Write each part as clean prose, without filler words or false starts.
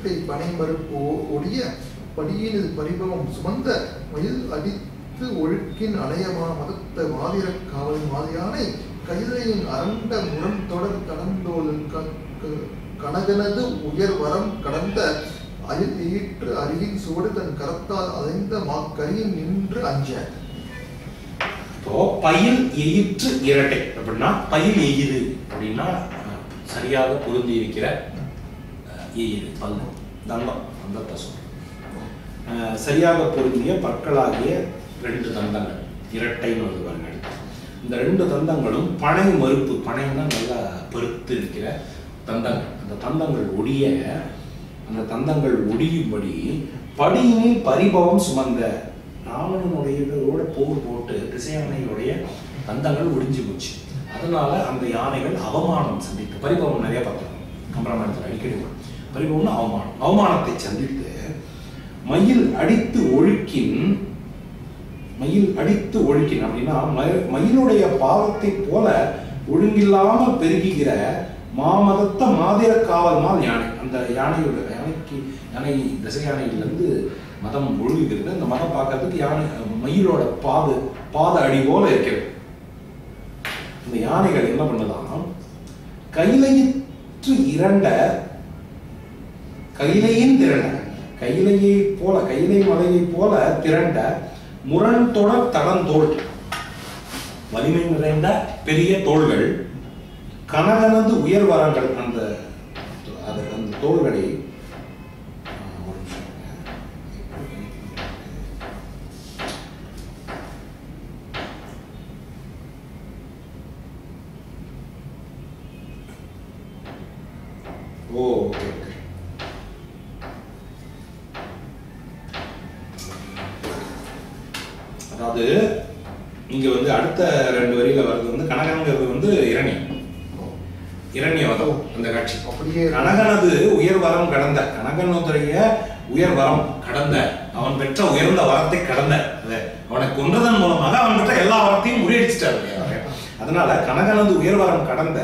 இரட்டை பனை மறுப்பு ஒடிய படியினது பரிபவம் சுமந்த மயில் அடித்து ஒழுக்கின் அலையமா மதத்த மாதிர காவல் மாதியானை கைதையின் அரண்ட முரண் தொடர் கடந்தோல் கனகனது உயர் வரம் கடந்த அயில் ஈற்று அருகின் சுவடு தன் கரத்தால் அலைந்த மாக்கரியின் நின்று அஞ்ச. இப்போ பயில் எயிற்று இரட்டை அப்படின்னா பயில் எயிறு அப்படின்னா சரியாக பொருந்தி இருக்கிற எயிறு பல்லு தந்தம் தந்தத்தை சொல்றோம். சரியாக பொருந்திய பற்களாகிய 2 தந்தங்கள் இரட்டைன்னு வருவார்கள். இந்த 2 தந்தங்களும் பனை மறுப்பு, பனைன்னா நல்லா பருத்து இருக்கிற தந்தங்கள். அந்த தந்தங்கள் ஒடிய, அந்த தந்தங்கள் ஒடியும்படி படியினில் பரிபவம் சுமந்த ராவணனுடையதோட போர் போட்டு திசையானையுடைய தந்தங்கள் ஒடிஞ்சு போச்சு. அதனால அந்த யானைகள் அவமானம் சந்தித்து, பரிபவம் நிறைய பார்த்தோம் கம்பராமாயணத்தில் அடிக்கடி பரிபவம்னு அவமானம், அவமானத்தை சந்தித்து மயில் அடித்து ஒழுக்கின், மயில் அடித்து ஒழுக்கின் அப்படின்னா மயிலுடைய பாவத்தை போல ஒழுங்கில்லாமல் பெருகுகிற மாமதத்த மாதிர காவல் மால் யானை. அந்த யானையோட யானை திசை யானையிலிருந்து மதம் ஒழுகுகிறது. அந்த மதம் பார்க்கறதுக்கு யானை மயிலோட பாத அடி போல இருக்கிறது. இந்த யானைகள் என்ன பண்ணலாம், கையிலையிற்று இரண்ட, கையிலையின் திரண்ட, கையிலையை போல, கையிலை மலையை போல திரண்ட முரண் தொடர் தடந்தோள், வலிமை நிறைந்த பெரிய தோள்கள், கனகனது உயர் வரங்கள், அந்த தோள்களை அதாவது இங்க வந்து அடுத்த 2 வரியில வருது வந்து கனகங்கிறது வந்து இரண்யவதம் அந்த காட்சி. கனகனது உயர் வரம் கடந்த, கனகனுடைய உயர் வரம் கடந்த, அவன் பெற்ற உயர்ந்த வரத்தை கடந்த, அவனை கொன்றதன் மூலமாக அவன் பெற்ற எல்லா வரத்தையும் முறியடிச்சிட்டாரு. அதனால கனகனது உயர் வரம் கடந்த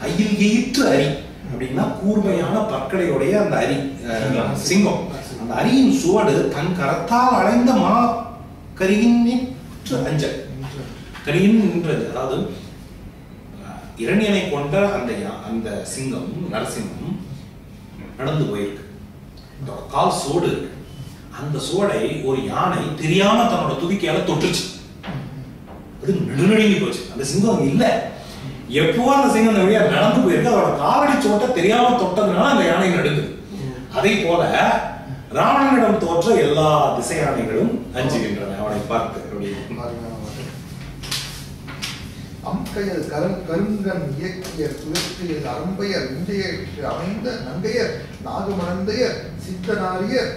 அயில் எயிற்று அரி அப்படின்னா கூர்மையான பற்களையுடைய அந்த அரி சிங்கம். அந்த அரியின் சுவடு தன் கரத்தால் அடைந்த மா கரியின் அஞ்சல், கரியின் நின்றது. அதாவது இரணியனை கொண்ட அந்த சிங்கம், நரசிங்கம் நடந்து போயிருக்கு. கால் சோடு இருக்கு. அந்த சோடை ஒரு யானை தெரியாம தன்னோட துதிக்கையால தொட்டுச்சு. அது நடுநடுங்கி போச்சு. அந்த சிங்கம் இல்ல, எப்போ அந்த சிங்கம் வழியா நடந்து போயிருக்கு. அதோட காலடி சோட்டை தெரியாம தொட்டதுனால அந்த யானை நடுங்குது. அதே போல ராவணனிடம் தோற்ற எல்லா திசை யானைகளும் அஞ்சுகின்றன அவனை பார்த்து. அம்கையல் கருங்கன் இயக்கியர் துயற்றியல் அரம்பையர் விஞ்சையர் அமைந்த நங்கையர் நாகமணந்தையர் சித்தனாரியர்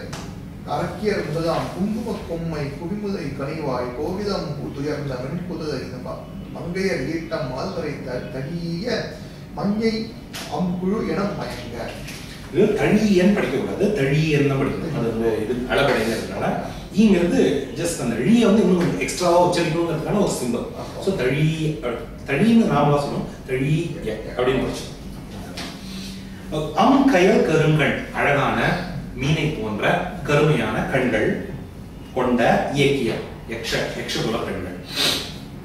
அரக்கியர் முதலாம் குங்கும கொம்மை குவிமுதை கனிவாய் கோவிதம் துயர்ந்த வெண்புதை மங்கையர் ஈட்டம் மால்வரை தடிய மஞ்சை அம்புழு என மயங்க. இது தழியன்னு படிக்கக்கூடாது, தழியன்னு தான் படிக்கணும். அது வந்து இது அளபடைங்கிறதுனால ஈங்கிறது ஜஸ்ட் அந்த ழீயை வந்து இன்னும் எக்ஸ்ட்ராவா உச்சரிக்கணுங்கிறதுக்கான ஒரு சிம்பல். ஸோ தழின்னு நாமளா சொல்லணும், தழி அப்படின்னு படிச்சோம். கயல் கருங்கண், அழகான மீனை போன்ற கருமையான கண்கள் கொண்ட இயக்கிய யக்ஷகுல பெண்கள்.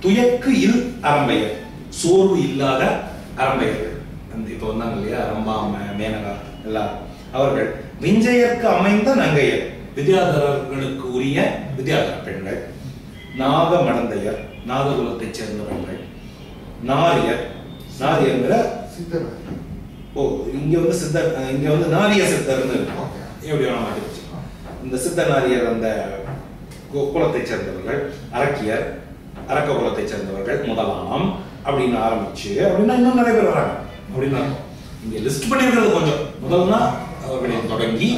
துயக்கு இல் அரம்பையர், சோர்வு இல்லாத அரம்பையர்கள். அந்த இப்ப வந்தாங்க இல்லையா ரம்பாம மேனகா எல்லாரும், அவர்கள். விஞ்சையருக்கு அமைந்த நங்கையர், வித்யாதரர்களுக்கு உரிய வித்யாதர பெண்கள். நாகமடந்தையர், நாககுலத்தை சேர்ந்தவர்கள். நாரியர், நாரியங்கிற சித்தர். ஓ இங்க வந்து சித்தர், இங்க வந்து நாரிய சித்தர்னு எப்படி வேணா மாட்டி வச்சு. இந்த சித்த நாரியர் அந்த குலத்தை சேர்ந்தவர்கள். அரக்கியர், அரக்க குலத்தை சேர்ந்தவர்கள் முதலாம் அப்படின்னு ஆரம்பிச்சு அப்படின்னா இன்னும் நிறைய பேர் வராங்க அப்படின்னு அர்த்தம். இங்க லிஸ்ட் பண்ணிருக்கிறது கொஞ்சம். முதல்னா அவர்களை தொடங்கி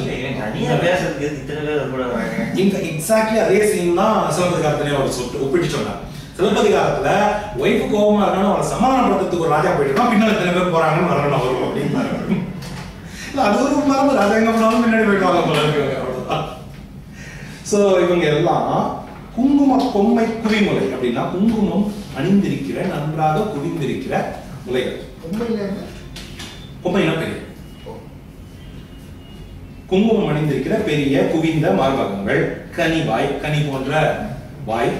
இங்க எக்ஸாக்ட்லி அதே சீன் தான் சிலப்பதிகாரத்திலே அவர் சொல்லிட்டு ஒப்பிட்டு சொன்னார். சிலப்பதிகாரத்துல ஒய்ஃபு கோபமா இருக்கான்னு அவரை சமாதானப்படுத்துறதுக்கு ஒரு ராஜா போயிட்டு பின்னாடி எத்தனை பேர் போறாங்கன்னு வரணும் வரும் அப்படின்னு. அது ஒரு மரபு, ராஜா எங்க போனாலும் பின்னாடி போயிட்டு வாங்க போல இருக்கு. அவ்வளவுதான். சோ இவங்க எல்லாம் குங்கும கொம்மை குவிமுலை அப்படின்னா குங்குமம் அணிந்திருக்கிற நன்றாக குவிந்திருக்கிற முலைகள். கொம்மைனா பெரிய குங்குமம் அணிந்திருக்கிற பெரிய குவிந்த மார்பகங்கள், கனி போன்ற வாய்,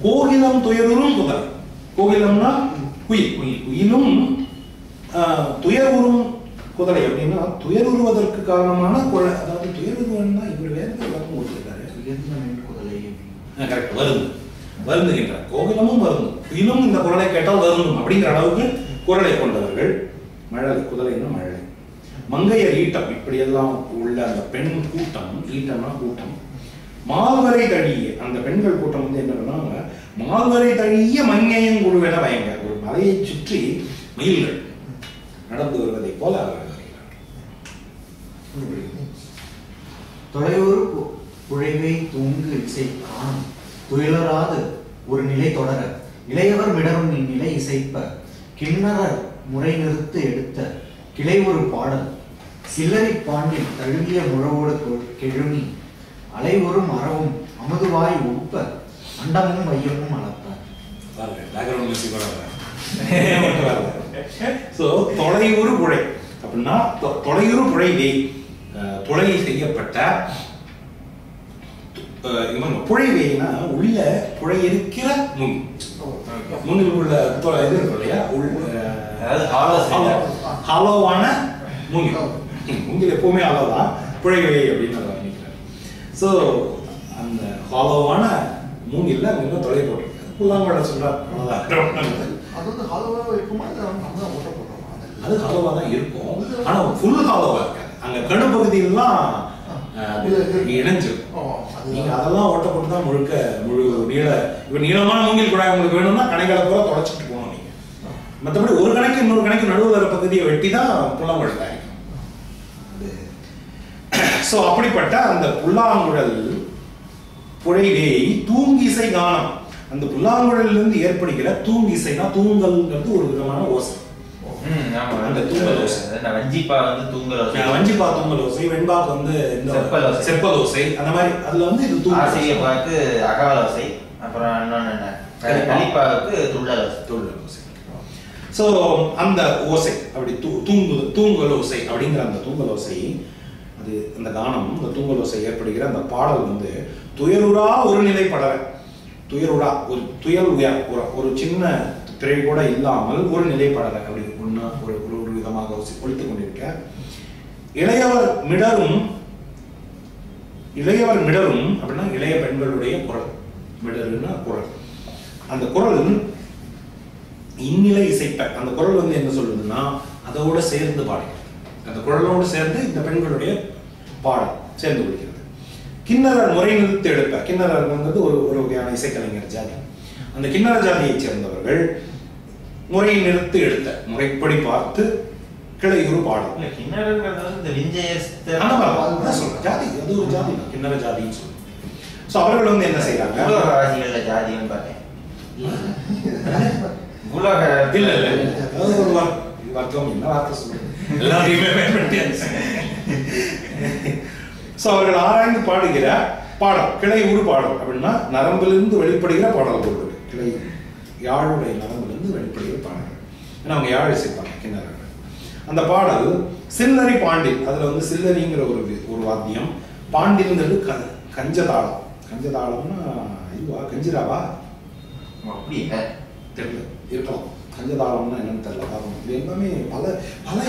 கோகிலம் துயருறும் குதலை. கோகிலம்னா குயிலும் துயருறும் குதலை அப்படின்னா துயருறுவதற்கு காரணமான குழல். அதாவது துயருறுவன்னா இவர் வேற விளக்கம் கொடுத்திருக்காரு. கரெக்ட், வருந்துகின்றார். கோகிலமும் வருந்தும், குயிலும் இந்த குரலை கேட்டால் வருந்தும் அப்படிங்கிற அளவுக்கு குரலை கொண்டவர்கள். மழலை, குதலைன்னா மழலை. மங்கையர் ஈட்டம், இப்படியெல்லாம் உள்ள அந்த பெண் கூட்டம், ஈட்டம்னா கூட்டம். மால்வரை தழிய, அந்த பெண்கள் கூட்டம் வந்து என்ன பண்ணுவாங்க, மால்வரை தழிய மங்கையங்குழுவென பயங்க. ஒரு மலையை சுற்றி மயில்கள் நடந்து வருவதை போல அவர்கள் தொலையூர் புழைவை தூங்கு இசை காணும் துயிலராது ஒரு நிலை தொடர இளையவர் மிடரும் இந்நிலை இசைப்ப கிண்ணறர் முறை நிறுத்து எடுத்த கிளை ஒரு பாடல் சில்லறை பாண்டில் தழுவிய முழவோடு கெழுமி அலை ஒரு மரவும் அமுதுவாய் ஒப்ப அண்டமும் வையமும் அளப்ப. தொலையூர் புழை அப்படின்னா தொலையூர் புழைவே, துளை செய்யப்பட்ட புழைவேனா உள்ள புழை இருக்கிற முன்னில் உள்ள இது இருக்கு இல்லையா, ஹாலோவான மூங்கில் எப்பவுமே ஹாலோதான், புழைவே அப்படின்னு அதை வர்ணிக்கிறார். ஸோ அந்த ஹாலோவான மூங்கில்ல அவங்க தொலை போட்டிருக்காங்க. புல்லாங்குழல சொல்றாரு, அது ஹாலோவா தான் இருக்கும். ஆனா ஃபுல் ஹாலோவா இருக்காது. அங்க கணு பகுதியெல்லாம் இணைஞ்சிருக்கும். நீங்க அதெல்லாம் ஓட்ட போட்டு தான் முழு நீளமான மூங்கில் குழாய் உங்களுக்கு வேணும்னா கணைகளை பூரா தொடச்சிட்டு போகணும் நீங்க. மற்றபடி ஒரு கணக்கு இன்னொரு கணக்கு நடுவில் வர பகுதியை வெட்டி தான் புல்லாங்குழல் தயாரிக்கும். சோ அப்படிப்பட்ட அந்த புல்லாங்குழல் புழைவே தூங்கிசை கானம். அந்த புல்லாங்குழலில் இருந்து ஏற்படுகிற தூங்கிசைனா, தூங்கல்ங்கிறது ஒரு விதமான ஓசை. அந்த தூங்கல் ஓசை, வஞ்சிப்பா தூங்கல் ஓசை, வெண்பாக்கு வந்து செப்பல் ஓசை, அந்த மாதிரி அதுல வந்து இது தூங்கல் அகவல் ஓசை, அப்புறம் இன்னொன்னு என்ன கலிப்பாவுக்கு துள்ளல் ஓசை. சோ அந்த ஓசை அப்படி தூங்கல் ஓசை அப்படிங்கிற அந்த தூங்கல் ஓசை, அது அந்த கானம், அந்த தூங்கல் ஓசை ஏற்படுகிற அந்த பாடல் வந்து துயருடா ஒரு நிலை படற, துயருடா ஒரு துயல் உயர், ஒரு சின்ன திரை கூட இல்லாமல் ஒரு நிலைப்படல அப்படி ஒரு விதமாக ஒழித்துக் கொண்டிருக்க. இளையவர் மிடரும் அப்படின்னா இளைய பெண்களுடைய குரல், மிடருன்னா குரல். அந்த குரல் இந்நிலை இசைப்ப, அந்த குரல் வந்து என்ன சொல்லுதுன்னா அதோட சேர்ந்து பாடுகிறது. அந்த குரலோடு சேர்ந்து இந்த பெண்களுடைய பாடல் சேர்ந்து கொள்கிறது. கிண்ணறர் முறை நிறுத்தி எடுப்ப, கிண்ணறர் வந்து ஒரு வகையான இசைக்கலைஞர் ஜாதி. அந்த கிண்ணற ஜாதியை சேர்ந்தவர்கள் முறை நிறுத்தி எடுத்த, முறைப்படி பார்த்து கிளையுறு பாடல். ஜாதி, அது ஒரு ஜாதி தான், கிண்ணற ஜாதின்னு சொல்லுவாங்க. சோ அவர்கள் வந்து என்ன செய்யறாங்க, இல்ல அதாவது ஒரு வர்க்கம், என்ன வார்த்தை சொல்லுங்க, எல்லாத்தையுமே பயன்படுத்தியாச்சு. சோ அவர்கள் ஆராய்ந்து பாடுகிற பாடல் கிளையுறு பாடல் அப்படின்னா நரம்பிலிருந்து வெளிப்படுகிற பாடல் பொருள். கிளை யாழுடைய நரம்பிலிருந்து வெளிப்படுகிற பாடல், ஏன்னா அவங்க யாழ் இசைப்பாங்க கிண்ணறர்கள். அந்த பாடல் சில்லறை பாண்டில், அதுல வந்து சில்லறிங்கிற ஒரு வாத்தியம், பாண்டில்ங்கிறது கஞ்சதாளம். கஞ்சதாளம்னா இதுவா, கஞ்சிராவா அப்படி தெரியல, இருக்கலாம். கஞ்சதாளம்னா என்னன்னு தெரியல. இது எல்லாமே பல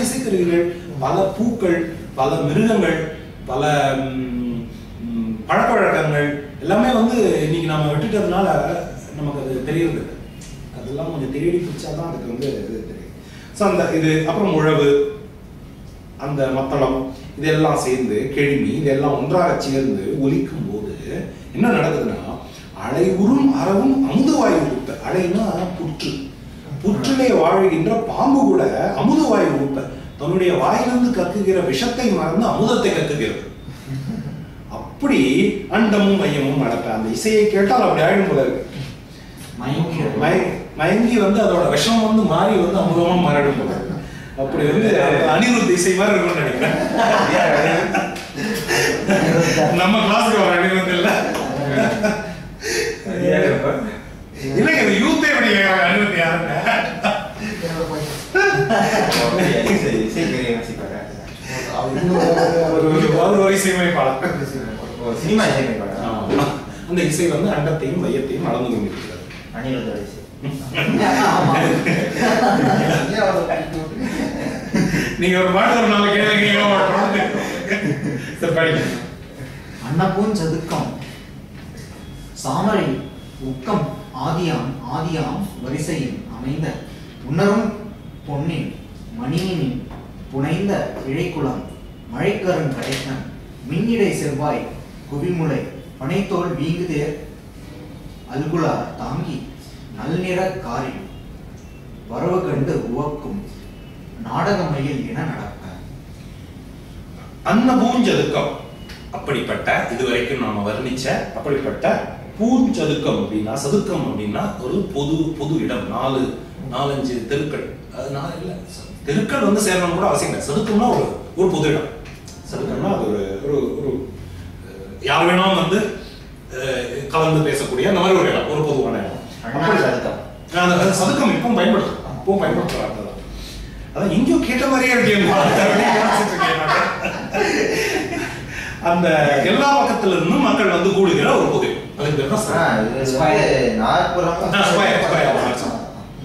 இசைக்கருவிகள், பல பூக்கள், பல மிருகங்கள், பல பழக்க வழக்கங்கள் எல்லாமே வந்து இன்னைக்கு நாம விட்டுட்டதுனால நமக்கு அது தெரியறது. அதெல்லாம் கொஞ்சம் தேடி பிடிச்சாதான் அதுக்கு வந்து இது தெரியும். ஸோ அந்த இது அப்புறம் உழவு, அந்த மத்தளம், இதெல்லாம் சேர்ந்து கெழுமி இதெல்லாம் ஒன்றாக சேர்ந்து ஒலிக்கும் போது என்ன நடக்குதுன்னா, அலைவுறும் அறவும் அமுதுவாயு உறுப்ப. அலைனா புற்று, புற்றிலே வாழ்கின்ற பாம்பு கூட அமுதுவாயு உறுப்ப தன்னுடைய வாயிலிருந்து கக்குகிற விஷத்தை மறந்து அமுதத்தை கக்குகிறது. அப்படி அண்டமும் மையமும் நடப்ப. அந்த இசையை கேட்டால் அப்படி ஆயிடும் போல இருக்கு. மயங்கி வந்து அதோட விஷம் வந்து மாறி வந்து அமுதமா மாறிடும் போல. அப்படி வந்து அனிருத் இசை மாதிரி இருக்கும்னு நினைக்கிறேன். நம்ம கிளாஸுக்கு ஒரு அனிருத் இல்ல இல்லைங்க, யூத்தே அப்படி அனிருத் யாருங்க இசையமைப்பாளர். சினிமா இசையமைப்பாளர். ஆமா. அந்த இசை வந்து அண்டத்தையும் மையத்தையும் அளந்து கொண்டிருக்கிறது. அணிலுடைய இசை. நீங்க ஒரு பாட்டு ஒரு நாளைக்கு அன்னபூன் சதுக்கம் சாமரை உக்கம் ஆதியாம் வரிசையில் அமைந்த உணரும் பொன்னின் மணியின் புனைந்த இழைக்குளம் மழைக்கருங் கடைக்கன் மின்னிடை செவ்வாய் குவிமுலை பனைத்தோல் வீங்குதேர் அல்குலா தாங்கி நல்நிற காரில் வரவு கண்டு உவக்கும் நாடகமையில் என நடக்க. அன்னபூஞ்சதுக்கம் அப்படிப்பட்ட இதுவரைக்கும் நாம வர்ணிச்ச அப்படிப்பட்ட பூஞ்சதுக்கம் அப்படின்னா, சதுக்கம் அப்படின்னா ஒரு பொது இடம், 4-5 தெருக்கள். அது 4 இல்ல, தெருக்கள் வந்து சேரணும் கூட அவசியம் இல்லை. சதுக்கம்னா ஒரு பொது இடம். சதுக்கம்னா அது ஒரு யார் வேணாலும் வந்து கலந்து பேசக்கூடிய அந்த மாதிரி ஒரு இடம், ஒரு பொதுவான இடம். அந்த சதுக்கம் இப்பவும் பயன்படுத்துறாங்க. அதான் எங்கேயோ கேட்ட மாதிரியே இருக்கு. அந்த எல்லா பக்கத்துல இருந்தும் மக்கள் வந்து கூடுகிற ஒரு பொது.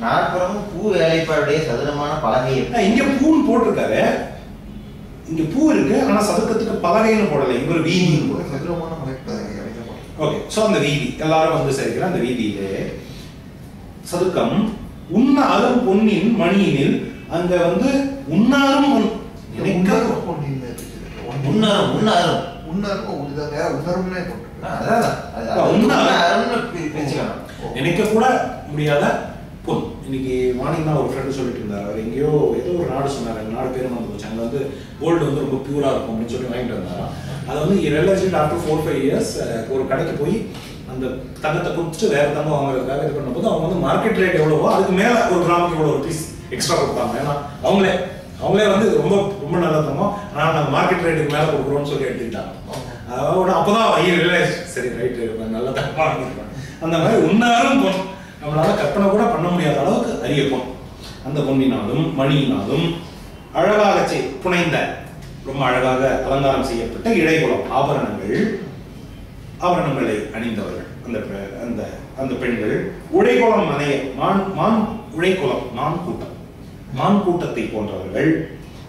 நாற்புறமும் பூ வேலைப்பாடுடைய சதுரமான பலகை. இங்க பூன்னு போட்டிருக்காரு, இங்க பூ இருக்கு, ஆனா சதுக்கத்துக்கு பலகைன்னு போடல, இங்க ஒரு வீதின்னு போடுறாங்க. ஓகே, சோ அந்த வீதி எல்லாரும் வந்து சேர்க்கிற அந்த வீதியிலே சதுக்கம் உண்ண அரும் பொன்னின் மணியினில் அங்க வந்து உண்ணாரும் நினைக்க கூட முடியாத பொன். இன்னைக்கு மார்னிங் தான் ஒரு ஃப்ரெண்ட் சொல்லிட்டு இருந்தார். அவர் எங்கேயோ ஏதோ ஒரு நாடு சொன்னார், நாடு பேரும் வந்து போச்சு. அங்கே வந்து கோல்டு வந்து ரொம்ப பியூரா இருக்கும் அப்படின்னு சொல்லி வாங்கிட்டு வந்தாரா. அதை வந்து ரியலைஸ்ட் ஆஃப்டர் 4-5 இயர்ஸ் ஒரு கடைக்கு போய் அந்த தங்கத்தை கொடுத்துட்டு வேற தங்கம் வாங்குறதுக்காக இது பண்ணும்போது அவங்க வந்து மார்க்கெட் ரேட் எவ்வளவோ அதுக்கு மேல ஒரு கிராமுக்கு எவ்வளோ ஒரு பீஸ் எக்ஸ்ட்ரா கொடுப்பாங்க. ஏன்னா அவங்களே வந்து ரொம்ப ரொம்ப நல்லா தங்கம், ஆனால் நாங்கள் மார்க்கெட் ரேட்டுக்கு மேலே கொடுக்குறோம்னு சொல்லி எடுத்துக்கிட்டாங்க. அதோட அப்போதான் ரியலைஸ் சரி ரைட்டு நல்லா தங்கமாக வாங்கிருக்காங்க. அந்த மாதிரி உன்னாரும் பொன் நம்மளால கற்பனை கூட பண்ண முடியாத அளவுக்கு அரிய பொன். அந்த பொன்னினாலும் மணியினாலும் அழகாக புனைந்த ரொம்ப அழகாக அலங்காரம் செய்யப்பட்ட இழைக்குளம் ஆபரணங்களை அணிந்தவர்கள் அந்த அந்த பெண்கள் உழைக்குளம் மனைய மான் உழைக்குளம் மான் கூட்டத்தை போன்றவர்கள்,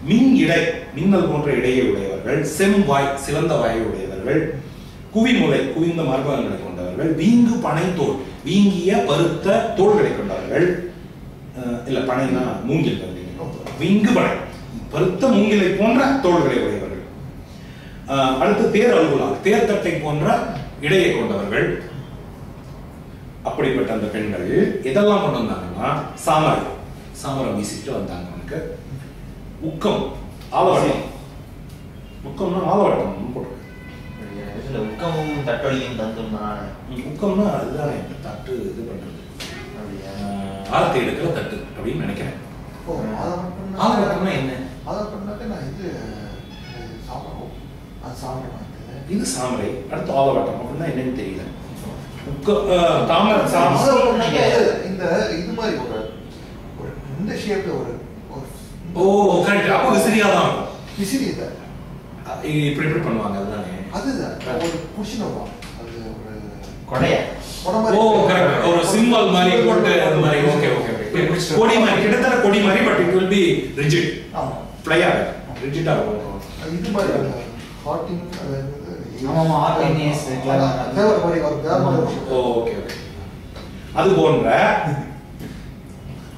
மின்னல் போன்ற இடையை உடையவர்கள், செம்வாய் சிவந்த வாயை உடையவர்கள், குவிமுலை குவிந்த மார்பகங்களை கொண்டவர்கள், வீங்கு பனை தோல் வீங்கிய பருத்த தோள்களை கொண்டவர்கள். இல்ல பனைனா மூங்கில், வீங்கு பனை பருத்த மூங்கிலை போன்ற தோள்களை உடையவர்கள். அடுத்து தேர் அல்குலா தேர்தட்டை போன்ற இடையை கொண்டவர்கள். அப்படிப்பட்ட அந்த பெண்கள் எதெல்லாம் கொண்டு வந்தாங்கன்னா சாமரம் வீசிட்டு வந்தாங்க. அவனுக்கு உக்கம் ஆலவட்டம், உக்கம்னா ஆலவட்டம் போட்டு உக்கமும் தட்டொழியும் தந்தும்னா உக்கம்னா அதுதான் தட்டு இது பண்றது, ஆரத்தி எடுக்கிற தட்டு அப்படின்னு நினைக்கிறேன். ஆலவட்டம்னா என்ன? இது சாமரை. அடுத்து ஆலவட்டம் அப்படின்னா என்னன்னு தெரியல. இந்த இது மாதிரி ஒரு இந்த ஷேப்ல ஒரு கரெக்ட். அப்போ விசிறியா தான் இருக்கும். விசிறி இல்ல, இப்படி பண்ணுவாங்க. அதுதானே அதுதான் ஒரு புஷின் வரும். அது ஒரு கொடைய கரெக்ட். ஒரு சிம்பல் மாதிரி போட்டு அது மாதிரி. ஓகே கொடி மாதிரி, கிட்டத்தட்ட கொடி மாதிரி. But it will be rigid. ஃப்ளையா ரிஜிட்டா இருக்கும். இது மாதிரி ஹாட்டிங் அது போன்ற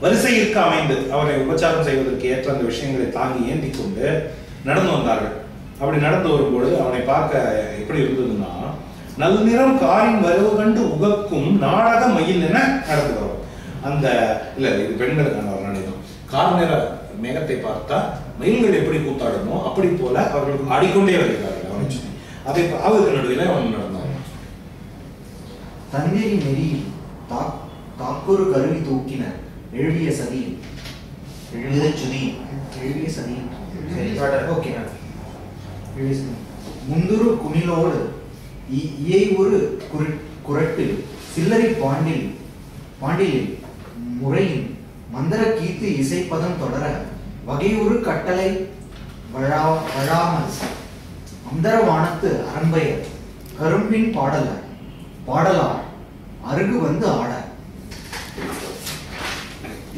வரிசையிற்கு அமைந்து அவரை உபச்சாரம் செய்வதற்கு ஏற்ற அந்த விஷயங்களை தாங்கி ஏந்தி கொண்டு நடந்து வந்தார்கள். அப்படி நடந்து வரும்போது அவனை பார்க்க எப்படி இருந்ததுன்னா, நல்நிறம் காரின் வரவு கண்டு உகக்கும் நாடக மயில் என நடந்து வரும். அந்த இல்ல இது பெண்களுக்கான ஒரு நினைவும். கார் நிற மேகத்தை பார்த்தா மயில்கள் எப்படி கூத்தாடுமோ அப்படி போல அவர்களுக்கு ஆடிக்கொண்டே வருகிறார்கள். அவனை சுற்றி அதை அவருக்கு நடுவில் அவன் நடந்தான். தந்தேரி நெறியில் தாக்கூறு கருவி தூக்கினர் எழுதிய சதியில் முந்துரு குணிலோடு இயை ஒரு குரட்டு சில்லறை பாண்டில் முறையின் மந்திர கீர்த்து இசைப்பதம் தொடர வகையுறு கட்டளை வழாமல் அந்தரவானத்து அரம்பையர் கரும்பின் பாடலார் அருகு வந்து ஆட.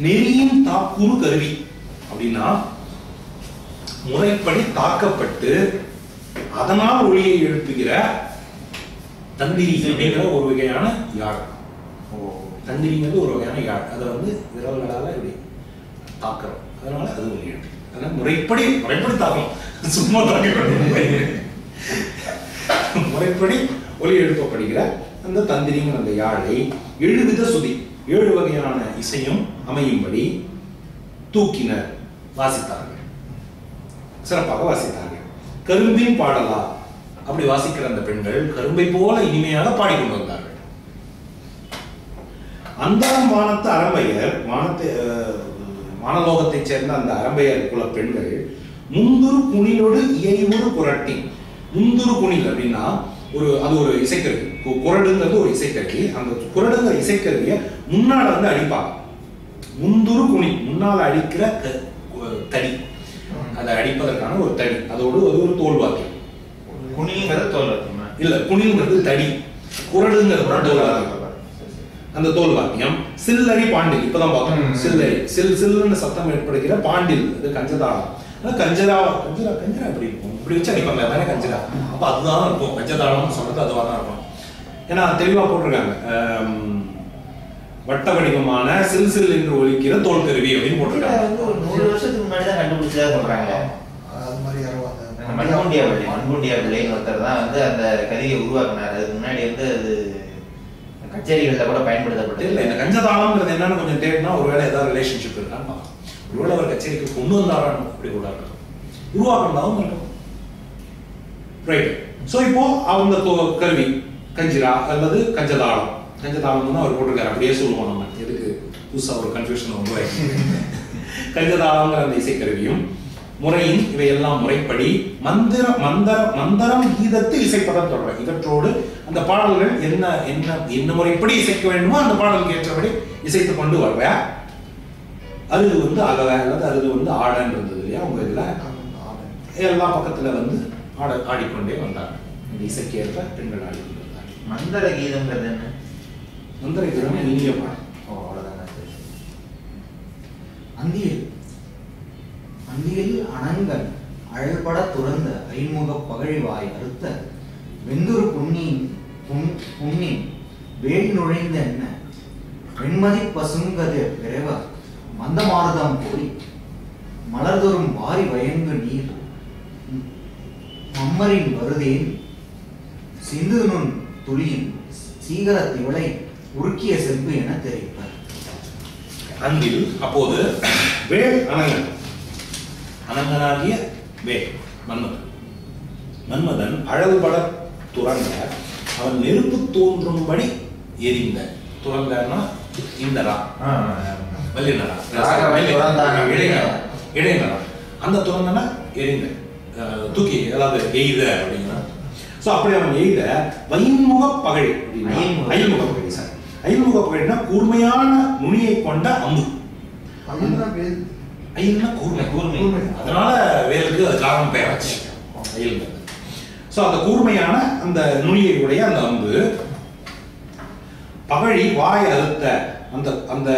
நெறியின் தாக்குறு கருவி அப்படின்னா முறைப்படி தாக்கப்பட்டு அதனால் ஒளியை எழுப்புகிற தந்திரி அப்படிங்கிற ஒரு வகையான யாழ். தந்திரிங்கிறது ஒரு வகையான யாழ். அதை வந்து விரல்களால இப்படி தாக்குறோம், அதனால அது ஒளி எழுப்பு. அதனால முறைப்படி தாக்கணும், சும்மா தாக்க முறைப்படி ஒலி எழுப்பப்படுகிற அந்த தந்திரிங்கிற அந்த யாழை 7 வித சுதி 7 வகையான இசையும் அமையும்படி தூக்கினர், வாசித்தார்கள், சிறப்பாக வாசித்தார்கள். கரும்பின் பாடலா அப்படி வாசிக்கிற அந்த பெண்கள் கரும்பை போல இனிமையாக பாடிக்கொண்டு வந்தார்கள். அந்தரம் வானத்து அரம்பையர், வானலோகத்தைச் சேர்ந்த அந்த அரம்பையர் குல பெண்கள் முந்துரு குணிலோடு இயைவுறு குரட்டி. முந்துரு குணில் அப்படின்னா அது ஒரு இசைக்கருவி. குரடுங்கிறது ஒரு இசைக்கருவி. அந்த குரடுங்கிற இசைக்கருவியை முன்னால வந்து அடிப்பாங்க. முந்துரு குணி முன்னால அடிக்கிற தடி, அதை அடிப்பதற்கான ஒரு தடி, அதோடு அது ஒரு தோல் வாக்கியம். குணில்ங்கிறது தோல் வாக்கியமா? இல்ல, குணில்ங்கிறது தடி, குரடுங்கிறது தோல் வாக்கியம். அந்த தோல் வாக்கியம் சில்லரி பாண்டில், இப்பதான் பார்த்தோம். சில்லரி சில்லுன்னு சத்தம் ஏற்படுகிற பாண்டில், அது கஞ்சதாளம். கஞ்சரா எப்படி இருக்கும், இப்படி வச்சு அடிப்பாங்க, அதானே கஞ்சரா. அப்ப அதுதான் இருக்கும், கஞ்சதாளம் சொல்றது அதுவாக தான் இருக்கும். ஏன்னா தெளிவா போட்டிருக்காங்க, வட்ட வடிவமான சில் என்று ஒலிக்கிற தோல் கருவி அப்படின்னு போட்டிருக்காங்க. 100 வருஷத்துக்கு முன்னாடி தான் கண்டுபிடிச்சதா சொல்றாங்க. அது மாதிரி மண்குண்டியா பிள்ளைன்னு ஒருத்தர் தான் வந்து அந்த கருவியை உருவாக்குனாரு. அதுக்கு முன்னாடி வந்து அது கச்சேரிகள்ல கூட பயன்படுத்தப்பட்டது. இல்ல, இந்த கஞ்சதாளம்ங்கிறது என்னன்னு கொஞ்சம் தேடினா ஒருவேளை ஏதாவது ரிலேஷன்ஷிப் இருக்கான்னு, ஒருவேளை அவர் கச்சேரிக்கு கொண்டு வந்தாரான்னு அப்படி கூட இருக்கும், உருவாக்குறதாவும் இருக்கும். ரைட். சோ இப்போ அவங்க கருவி கஞ்சிரா அல்லது கஞ்சதாளம், கஞ்சதாளம் தான் அவர் போட்டிருக்காரு, அப்படியே சொல்லுவோம் நம்ம, எதுக்கு புதுசா ஒரு கன்ஃபியூஷன் வந்து. கஞ்சதாளம்ங்கிற அந்த இசைக்கருவியும் முறையின் இவையெல்லாம் முறைப்படி மந்தரம் கீதத்தில் இசைப்பதம் தொடர். இவற்றோடு அந்த பாடல்கள் என்ன முறைப்படி இசைக்க வேண்டுமோ அந்த பாடலுக்கு ஏற்றபடி இசைத்து கொண்டு வருவ. அருது வந்து அகவை அல்லது அருது வந்து ஆடன்னு இருந்தது இல்லையா உங்க இதுல, எல்லா பக்கத்துல வந்து ஆடிக்கொண்டே வந்தாங்க. இந்த இசைக்கு ஏற்ப பெண்கள் ஆடிக்கொண்டு வந்தாங்க. மந்தர கீதம்ங்கிறது என்ன? மந்தர கீதம் இனிய பாடல். அவ்வளவுதாங்க. அந்தியில் அனங்கன் அழல்பட துறந்த ஐமுக பகழிவாய் அறுத்த வெந்துரு புண்ணின் வேல் நுழைந்த என்ன வெண்மதி பசுங்கதிர் விரைவ மந்தமாரதம் போய் மலர்தொரும் வாரி வயங்கு நீர் மம்மரின் வருதேன் சிந்துநுண் துளியின் சீகர திவளை உருக்கிய செப்பு என தெரிவிப்பார். அங்கில் அப்போது வேல் அனங்கனாகிய வேல் மன்மதன் அழல்பட துறந்த அவன் நெருப்பு தோன்றும்படி எரிந்த. துறந்தா இந்தரா வல்லினரா இடைநரா, அந்த துறந்தனா எரிந்த தூக்கி அதாவது எய்த அப்படின்னா. சோ அப்படி அவன் எய்த வைன்முக பகழி அப்படின்னா ஐல்முக பகழி. சார், ஐல்முக பகழினா கூர்மையான நுனியை கொண்ட அம்பு. ஐல்னா கூர்மை, அதனால வேலுக்கு அது காரணம் பெயராச்சு ஐல்ங்கிறது. சோ அந்த கூர்மையான அந்த நுனியை உடைய அந்த அம்பு பகழி வாய் அறுத்த அந்த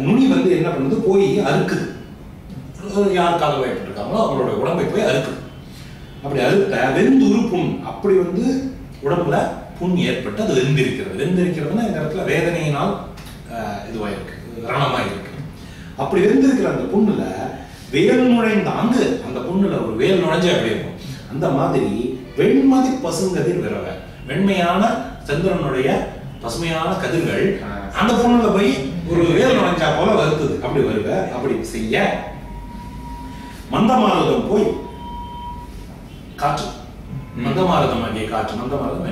நுனி வந்து என்ன பண்ணுது, போய் அறுக்குது. யாருக்காக பயப்பட்டிருக்காங்களோ அவங்களோட உடம்பை போய் அறுக்குது. அப்படி அறுத்த வெந்துரு புண், அப்படி வந்து உடம்புல புண் ஏற்பட்டு அது வெந்திருக்கிறதுனா இந்த இடத்துல வேதனையினால் இதுவாயிருக்கு, ரணமாயிருக்கு. அப்படி வெந்திருக்கிற அந்த புண்ணுல வேல் நுழைந்த அங்கு அந்த புண்ணுல ஒரு வேல் நுழைஞ்ச அப்படி இருக்கும். அந்த மாதிரி வெண்மதி பசுங்கதிர் விரவ, வெண்மையான சந்திரனுடைய பசுமையான கதிர்கள் அந்த புண்ணுல போய் ஒரு வேல் நுழைஞ்சா போல வருத்துது. அப்படி வருவ. அப்படி செய்ய மந்தமாரதம் போய் காற்று, மந்தமாரதம் ஆகிய காற்று, மந்தமாரதம்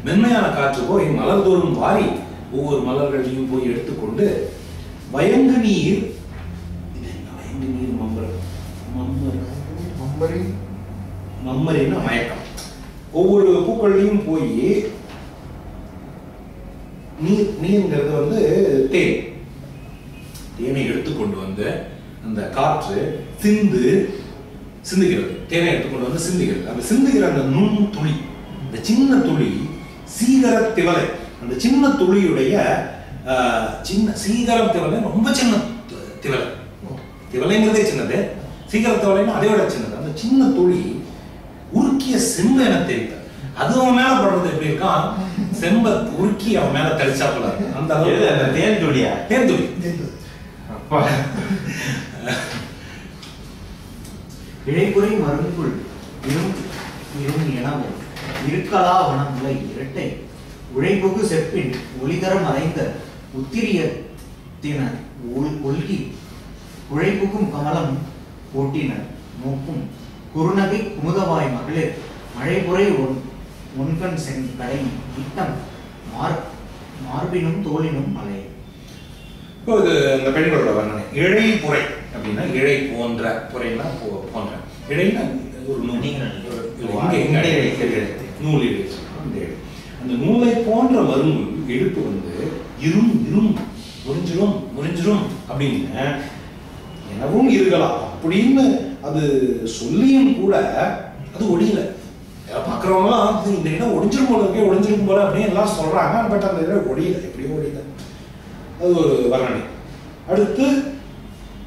மென்மையான காற்று போய் மலர்தோறும் வாரி ஒவ்வொரு மலர்களையும் போய் எடுத்துக்கொண்டு வயங்கு நீர் மம்மரின்னா மயக்கம், ஒவ்வொரு பூக்கள்லையும் போய் நீர்ங்கிறது வந்து தேனை எடுத்துக்கொண்டு வந்து அந்த காற்று சிந்துகிறது. தேனை எடுத்துக்கொண்டு வந்து சிந்துகிறது. அந்த சிந்துகிற அந்த நுண் துளி, இந்த சின்ன துளி சீகர திவலை, அந்த சின்ன துளியுடைய சீகர திவலை ரொம்ப சின்ன திவலை, திவலைங்கிறதே சின்னது, சீகர திவலைன்னா அதை விட சின்னது. அந்த சின்ன துளி உருக்கிய செம்பு என தெரிவித்த, அது அவன் மேல படுறது எப்படி இருக்கான், செம்ப உருக்கி அவன் மேல தெளிச்சாப்புல அந்த அளவுக்கு. அந்த தேன் துளியா? தேன் துளி. அப்பா இழைப்புரை மருங்குள் இரும் எனவும் இருக்கலா வனமுலை இரட்டை உழைப்புகு செப்பின் ஒளிதர மறைந்த உத்திரியத்தினர் ஒல்கி உழைப்புக்கும் கமலம் ஓட்டினர் நோக்கும் குறுநகை குமுதவாய் மகளிர் மழைபுரை ஒன்கண் செங்கடை இட்டம் மார்பினும் தோளினும் மலை. இப்போ இது இந்த பெண்களோட வர்ணனை. இழை புரை அப்படின்னா இழை போன்ற, புரைன்னா போன்ற, இழைன்னா ஒரு நூல் இழை. அந்த நூலை போன்ற மருங்குள் எழுப்பு வந்து இரும் இரும் முறிஞ்சிரும் முறிஞ்சிரும் அப்படின்னு எனவும் இருக்கலாம் அப்படின்னு அது சொல்லியும் கூட அது ஒடியல. பார்க்குறவங்களாம் இந்த இடம் ஒடிஞ்சிரும் போல இருக்கே, ஒடிஞ்சிரும் போல அப்படின்னு எல்லாம் சொல்றாங்க. பட் அந்த இடம் ஒடியல, எப்படியோ ஒடியல. அது ஒரு வர்ணனை. அடுத்து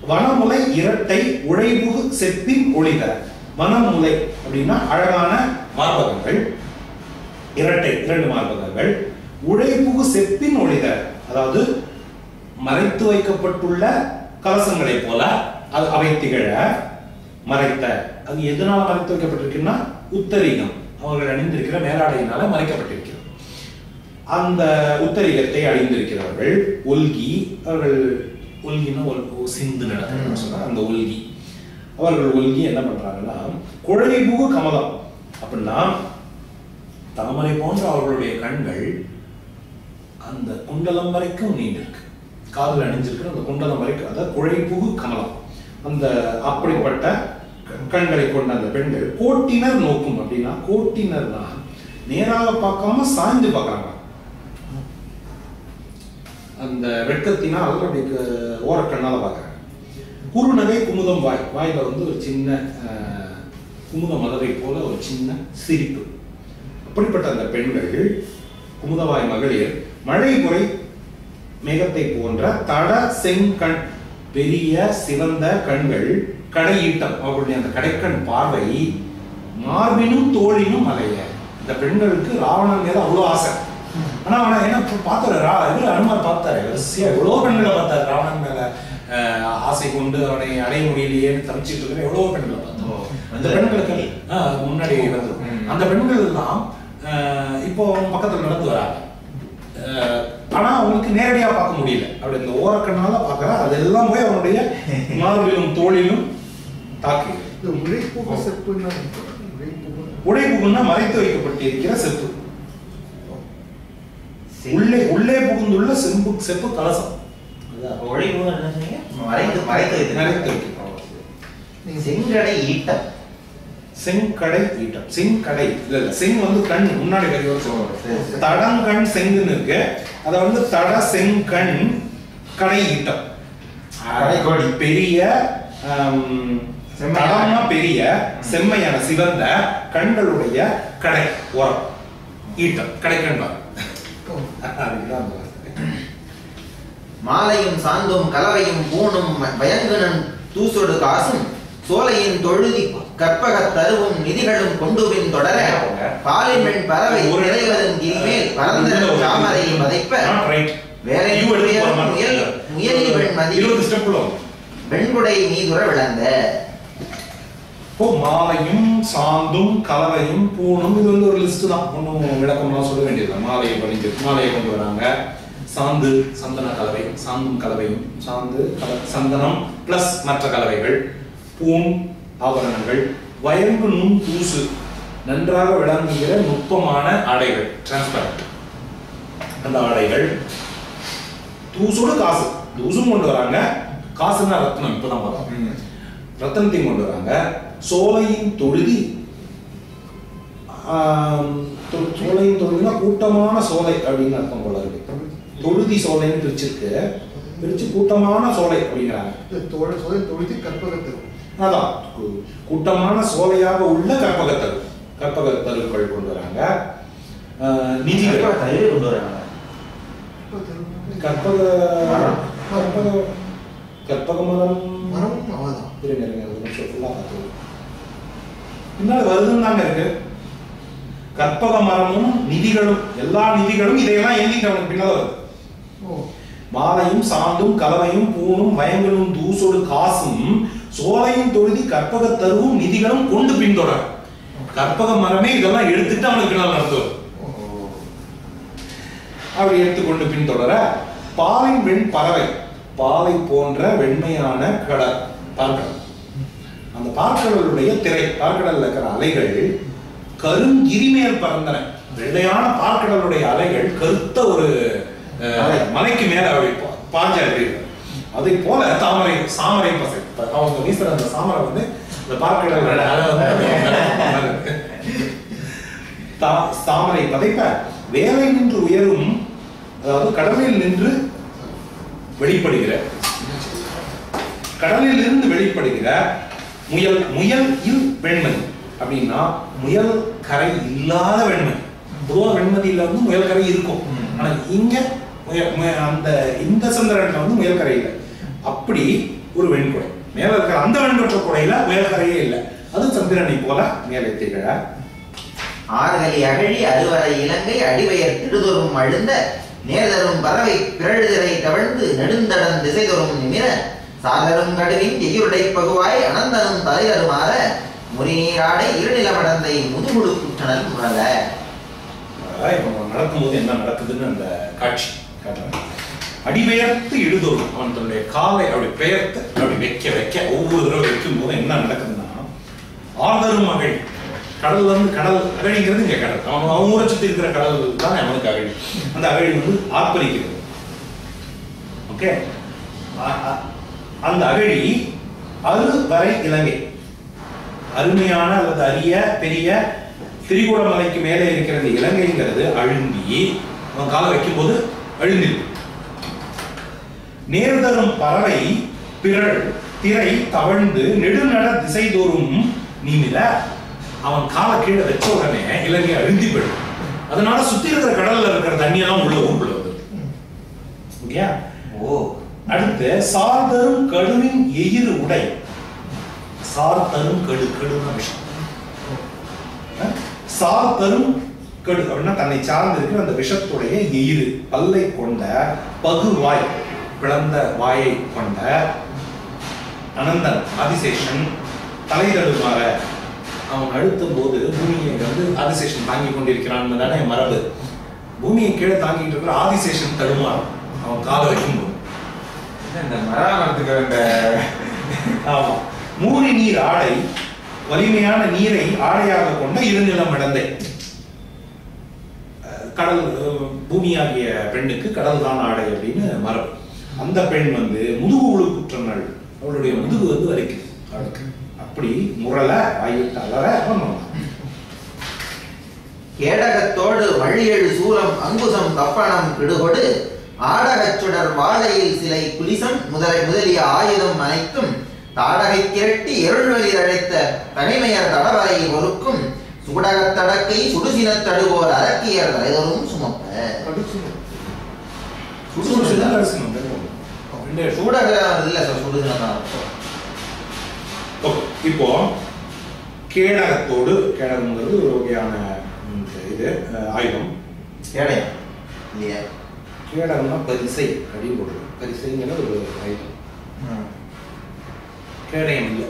வனமுலை இரட்டை உழைபுகு செப்பின் ஒளித. வனமுலை அப்படின்னா அழகான மார்பகங்கள், இரட்டை 2 மார்பகங்கள், உழைபுகு செப்பின் ஒளித, அதாவது மறைத்து வைக்கப்பட்டுள்ள கலசங்களை போல அது அவை திகழ மறைத்த. அது எதனால மறைத்து வைக்கப்பட்டிருக்குன்னா உத்தரீகம், அவர்கள் அணிந்திருக்கிற மேலாடையினால மறைக்கப்பட்டிருக்கிறது. அந்த உத்தரீகத்தை அணிந்திருக்கிறவர்கள் ஒல்கி, அவர்கள் ஒல்கின்னா சிந்து நடத்துன்னு சொன்னா அந்த ஒல்கி, அவர்கள் ஒல்கி என்ன பண்றாங்கன்னா குழைபுகு கமலம் அப்படின்னா தாமரை போன்ற அவர்களுடைய கண்கள் அந்த குண்டலம் வரைக்கும் நீண்டிருக்கு, காதில் அணிஞ்சிருக்கிற அந்த குண்டலம் வரைக்கும், அதாவது குழைபுகு கமலம். அந்த அப்படிப்பட்ட கண்களை கொண்ட அந்த பெண்கள் கோட்டினர் நோக்கும் அப்படின்னா, கோட்டினர்னா நேராக பார்க்காம சாய்ந்து பார்க்கறாங்க. அந்த வெட்கத்தினால் அப்படி ஓரக்கண்ணால பார்க்கறாங்க. குறுநகை குமுதம் வாய், வாயில வந்து ஒரு சின்ன குமுத மலரை போல ஒரு சின்ன சிரிப்பு. அப்படிப்பட்ட அந்த பெண்கள் குமுதவாய் மகளிர் மழை புரை மேகத்தை போன்ற தட செங்கண், பெரிய சிவந்த கண்கள், கடையீட்டம், அவர்களுடைய அந்த கடைக்கண் பார்வை, மார்பினும் தோழினும் அலைய. இந்த பெண்களுக்கு ராவணன் மீது அவ்வளவு ஆசை. ஆனா அவனை என்ன பார்த்தாரு, அனுமார் பார்த்தாரு, வரிசையா எவ்வளவு பெண்களை பார்த்தாரு. ராவணன் மேல ஆசை கொண்டு அவனை அடைய முடியலையேன்னு தவிச்சிட்டு இருக்கிற எவ்வளவு பெண்களை பார்த்தோம். அந்த பெண்களுக்கு முன்னாடி வந்து அந்த பெண்கள் எல்லாம் இப்போ பக்கத்துல நடந்து வராங்க. ஆனா அவனுக்கு நேரடியா பார்க்க முடியல, அப்படி இந்த ஓரக்கண்ணால பாக்குற அதெல்லாம் போய் அவனுடைய மார்பிலும் தோளிலும் தாக்கு. உழைப்புகுன்னா மறைத்து வைக்கப்பட்டிருக்கிற செப்பு, உள்ளே புகுந்துள்ள செப்பு கலசம். செங்கடை ஈட்டம், செங்கடை ஈட்டம், செங்கடை இல்ல செங் வந்து கண் முன்னாடி கறியோட தடங்கண் செங்குன்னு இருக்கு, அத வந்து தட செங்கண் கடை ஈட்டம். பெரிய தடம்னா பெரிய செம்மையான சிவந்த கண்களுடைய கடை ஓரம் ஈட்டம், கடைக்கண். மாலையும் சாந்தும் கலவையும் பூணும் பயங்குனன் தூசொடு காசும் சோலையின் தொழுதி கற்பக தருவும் நிதிகளும் கொண்டுவின் தொடர பாலிமெண் பறவை நிறைவதன் கீழ்மேல் பரந்த தாமரையை வதைப்ப முயலி வெண்மதி வெண்குடை மீதுற விளந்த. மாலையும் சாந்தும் கலவையும் பூணும், இது வந்து ஒரு லிஸ்ட் தான், ஒன்றும் விளக்கம்லாம் சொல்ல வேண்டியது. மாலையை பண்ணிட்டு மாலையை கொண்டு வராங்க, சாந்து சந்தன கலவை, சாந்தும் கலவையும், சாந்து சந்தனம் பிளஸ் மற்ற கலவைகள், பூன் ஆபரணங்கள், வயங்கு நுண் தூசு நன்றாக விளங்குகிற நுட்பமான ஆடைகள், டிரான்ஸ்பரண்ட் அந்த ஆடைகள், தூசோடு காசு, தூசும் கொண்டு வராங்க, காசுன்னா ரத்னம், இப்பதான் பார்த்தோம், ரத்தனத்தையும் கொண்டு வராங்க. சோலையின் தொழுதி, சோலையின் தொழுதினா கூட்டமான சோலை அப்படின்னு அர்த்தம் போல இருக்கு. தொழுதி சோலைன்னு பிரிச்சிருக்கு, பிரிச்சு கூட்டமான சோலை அப்படிங்கிறாங்க. தொழுதி கற்பகத்தரு, அதான் கூட்டமான சோலையாக உள்ள கற்பகத்தருக்கள் கொண்டு வராங்க. நிதிகள் தயிர் கொண்டு வராங்க. கற்பக மரம் மரமும் அவதான். பின்னால் வருதுன்னு தாங்க இருக்கு. கற்பக மரமும் நிதிகளும், எல்லா நிதிகளும் இதையெல்லாம் எழுதிட்டு அவனுக்கு பின்னால் வருது. மாலையும் சாந்தும் கலவையும் பூணும் வயங்களும் தூசோடு காசும் சோலையும் தொழுதி கற்பக தருவும் நிதிகளும் கொண்டு பின்தொடர். கற்பக மரமே இதெல்லாம் எடுத்துட்டு அவனுக்கு பின்னால் நடத்துவார். அப்படி எடுத்துக்கொண்டு பின்தொடர பாலின் வெண் பறவை, பாலை போன்ற வெண்மையான கடல் பார்க்கடல், அந்த பார்க்கடலுடைய திரை, பார்க்கடல்ல இருக்கிற அலைகள் கருங்கிரி மேல் பறந்தன. வெள்ளையான பார்க்கடலுடைய அலைகள் கருத்த ஒரு மலைக்கு மேல பாஞ்ச அதை போல சாமரை பசை. அவங்க வீசுற அந்த சாமரை வந்து இந்த பார்க்கடல் தாமரை பதைப்ப வேலை நின்று உயரும், அதாவது கடலில் நின்று வெளிப்படுகிற, கடலில் இருந்து வெளிப்படுகிற முயல். முயல் இல் வெண்மதி அப்படின்னா முயல் கரை இல்லாத வெண்மதி. பொதுவாக வெண்மதி இல்லாத முயல் கரை இருக்கும். ஆனா இங்க அந்த இந்த சந்திரன்ல வந்து முயல் கரை இல்லை. அப்படி ஒரு வெண்குடை மேல இருக்கிற அந்த வெண்பற்ற குடையில முயல் கரையே இல்லை. அது சந்திரனை போல மேலே திகழ. ஆறுகளி அகழி அறுவரை இலங்கை அடிவயர் திடுதொரும் அழுந்த நேர்தரும் பறவை பிறழுதிரை தவழ்ந்து நெடுந்தடன் திசை தோறும் நிமிர சாதரும் கடுவின் எகிருடை பகுவாய் அனந்தனும் தலையருமாற முறிநீராடை இருநிலமடந்தை முதுமுடு குற்றனல் முழல. நடக்கும்போது என்ன நடக்குதுன்னு அந்த காட்சி அடிபெயர்த்து இடுதொரும். அவன் தன்னுடைய காலை அப்படி பெயர்த்து அப்படி வைக்க ஒவ்வொரு தடவை வைக்கும் போது என்ன நடக்குதுன்னா, ஆர்தரும் அகழி, கடல் வந்து கடல் அகழிங்கிறது இங்க கடல், அவன் ஊரை சுத்தி இருக்கிற கடல் தான் அவனுக்கு அகழி. அந்த அகழி வந்து ஆர்ப்பரிக்கிறது. ஓகே, அந்த அகழி அரு வரை இலங்கை, அருமையான அல்லது அரிய பெரிய திரிகோணமலைக்கு மேலே இருக்கிறது இலங்கைங்கிறது அழுந்தி அவன் காலை வைக்கும் போது அழுந்திருக்கு. நேர்தரும் பறவை பிறள் திரை தவழ்ந்து நெடுநட திசை தோறும் நீமில, அவன் காலை கீழே வச்ச உடனே இலங்கை அழுந்தி போயிடும். அதனால சுத்தி இருக்கிற கடல்ல இருக்கிற தண்ணியெல்லாம் உள்ள ஊருக்குள்ள வருது. ஓகே. அடுத்து சார்தரும் கடுவின் எயிறு உடை. சார்தரும் கடுனா விஷம். சார்தரும் கடு அப்படின்னா தன்னை சார்ந்து இருக்கிற அந்த விஷத்துடைய எயிறு, பல்லை கொண்ட பகுவாய், பிளந்த வாயை கொண்ட அனந்தன் ஆதிசேஷன் தலை தடுமாற அவன் அழுத்தும் போது பூமியை வந்து ஆதிசேஷன் தாங்கி கொண்டிருக்கிறான் தானே மரபு. பூமியை கீழே தாங்கிட்டு இருக்கிற ஆதிசேஷன் தடுமாற அவன் காலை வைக்கும் போது இந்த மராமரத்துக்கு ஆமா. மூறி நீர் ஆடை, வலிமையான நீரை ஆடையாக கொண்ட இருநிலம் அடந்தை. கடல், பூமியாகிய பெண்ணுக்கு கடல் தான் ஆடை அப்படின்னு மரபு. அந்த பெண் வந்து முதுகு உழு குற்றங்கள், அவளுடைய முதுகு வந்து வரைக்குது அவளுக்கு. அப்படி முரல வாய்விட்டு அலற கேடகத்தோடு வழியெழு சூலம் அங்குசம் கப்பணம் கிடுகொடு ஆடகச்சுடர் வாழையில் சிலை குலிசம் முதலிய ஆயுதம் அனைத்தும் தாடகை கிரட்டி எருள்வெளிர் அழைத்த தனிமையர் தடவரை ஒருக்கும் சுடகத்தடக்கை சுடுசினத் தடுவோர் அரக்கியர் தலைவரும் சுமப்ப. இப்போ கேடகத்தோடு, கேடகம்ங்கிறது ஒரு வகையான இது ஆயுதம். கேடயம் இல்லையா? கேடகம்னா பரிசை அப்படின்னு போடுறது. பரிசைங்கிறது ஒரு ஆயுதம். கேடயம் இல்லை,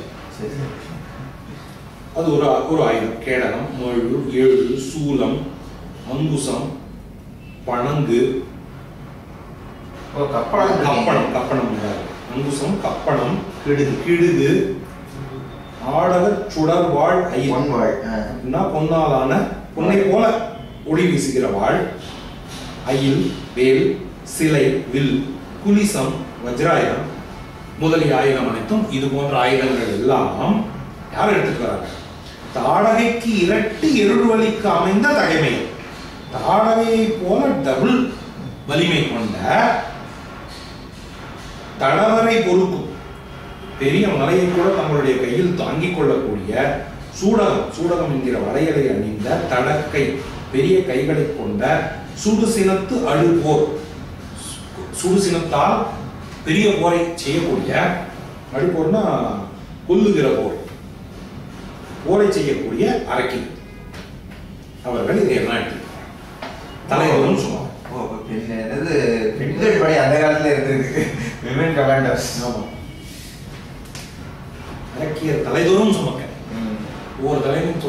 அது ஒரு ஆயுதம். கேடகம், மழு, ஏழு, சூலம், அங்குசம், பணங்கு, கப்பணம், அங்குசம், கப்பணம், கிடுகு, ஆடக சுடர் வாழ், பொன்னாலான பொன்னை போல ஒளி வீசுகிற வாழ், அயில், வேல், சிலை, வில், குலிசம், வஜ்ராயுதம் முதலிய ஆயுதம் அனைத்தும். இது போன்ற ஆயுதங்கள் எல்லாம் யார் எடுத்துட்டு வராங்க? தாடகைக்கு இரட்டு எருள்வலிக்கு அமைந்த தகைமை, தாடகையை போல டபுள் வலிமை கொண்ட தடவரை பொறுக்கும் பெரிய மலையை கூட தங்களுடைய கையில் தாங்கிக் கொள்ளக்கூடிய சூடகம் என்கிற வளையலை அணிந்த தடக்கை பெரிய கைகளை கொண்ட சுடுசினத்து அழுபோர், சுடுசினத்தால் பெரிய போரை செய்யக்கூடிய, அழுபோர்னா கொல்லுகிற போரை செய்யக்கூடிய அரக்கி அவர்கள் இதையெல்லாம் எடுத்து தலைவரும் சொன்னாங்க. பெண்கள் படை அந்த காலத்துல இருந்திருக்கு, விமன் கமாண்டர்ஸ். அரக்கியர் தலைதோறும் சுமக்க ஒவ்வொரு தலைவரும்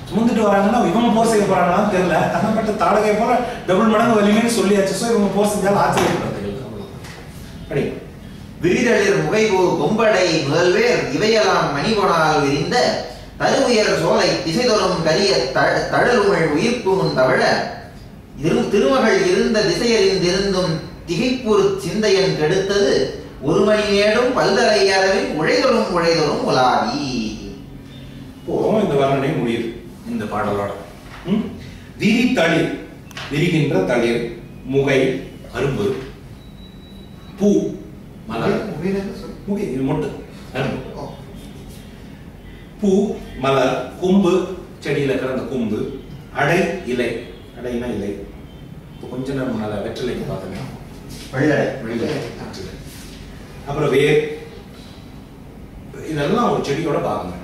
சுமந்துட்டு வராங்கன்னா இவங்க போர் செய்ய போறாங்கன்னு தெரியல. தன்னப்பட்ட தாடகை போல டபுள் மடங்கு வலிமைன்னு சொல்லியாச்சு. ஸோ இவங்க போர் செஞ்சாலும் ஆச்சரியப்படுறது. விரிதளிர் முகைபோ கொம்படை முதல்வேர் இவையெல்லாம் மணிபொனால் விரிந்த தருவுயர் சோலை திசைதொறும் கரிய தழலுமிழ் உயிர்ப்பு முன் தவழ திருமகள் இருந்த திசையறிந்திருந்தும் திகைப்புறு சிந்தையன் கெடுத்தது ஒரு மணி நேடும் பல்தலை அரவின் உழைதொறும் உலாவி. இப்போ இந்த வர்ணனை முடியுது இந்த பாடலோட. விரி தளிர், விரிகின்ற தளிர், முகை அரும்பு, பூ மலர், முகை இது மொட்டு அரும்பு, பூ மலர், கொம்பு செடியில கிடந்த கொம்பு, அடை இலை, அடைனா இலை. இப்போ கொஞ்ச நேரம் முன்னால வெற்றிலைக்கு பார்த்தோம், அப்புறம் வேர், இதெல்லாம் ஒரு செடியோட பாருங்க.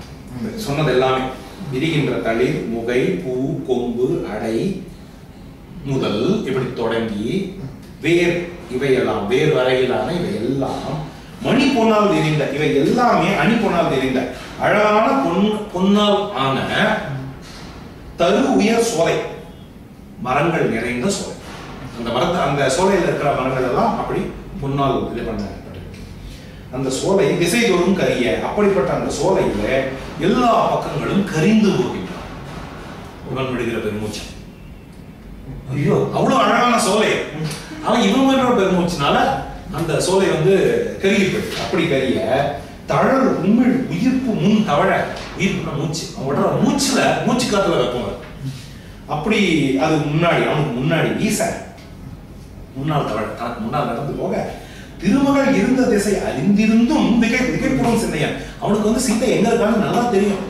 சொன்னது எல்லாமே விரிகின்ற தளிர், முகை, பூ, கொம்பு, அடை முதல் இப்படி தொடங்கி வேர், இவையெல்லாம் வேர் வரையிலான இவை எல்லாம் மணி பொன்னால் விரிந்த, இவை எல்லாமே அணி பொன்னால் விரிந்த அழகான பொன்னால் ஆன தரு உயர் சோலை, மரங்கள் நிறைந்த சோலை. அந்த மரத்தை, அந்த சோலையில் இருக்கிற மரங்கள் எல்லாம் அப்படி பொன்னால் இது பண்ணப்பட்டிருக்கு. அந்த சோலை திசைதோறும் கரிய, அப்படிப்பட்ட அந்த சோலையில எல்லா பக்கங்களும் கரிந்து போகின்றன. உடன் விடுகிற பெருமூச்சு. ஐயோ அவ்வளவு அழகான சோலை, அவன் இவன் பெருமூச்சுனால அந்த சோலை வந்து கருகி போயிடுச்சு. அப்படி கரிய தழல் உமிழ் உயிர்ப்பு முன் தவழ, உயிர்ப்புனா மூச்சு, அவனோட மூச்சு காத்துல வைப்பாங்க. அப்படி அது முன்னாடி, அவனுக்கு முன்னாடி வீச, முன்னால் தவழ, தனக்கு முன்னால் நடந்து போக திருமகள் இருந்த திசை அறிந்திருந்தும் திகைப்புறும் சிந்தையன். அவனுக்கு வந்து சீதை எங்க இருக்கான்னு நல்லா தெரியும்.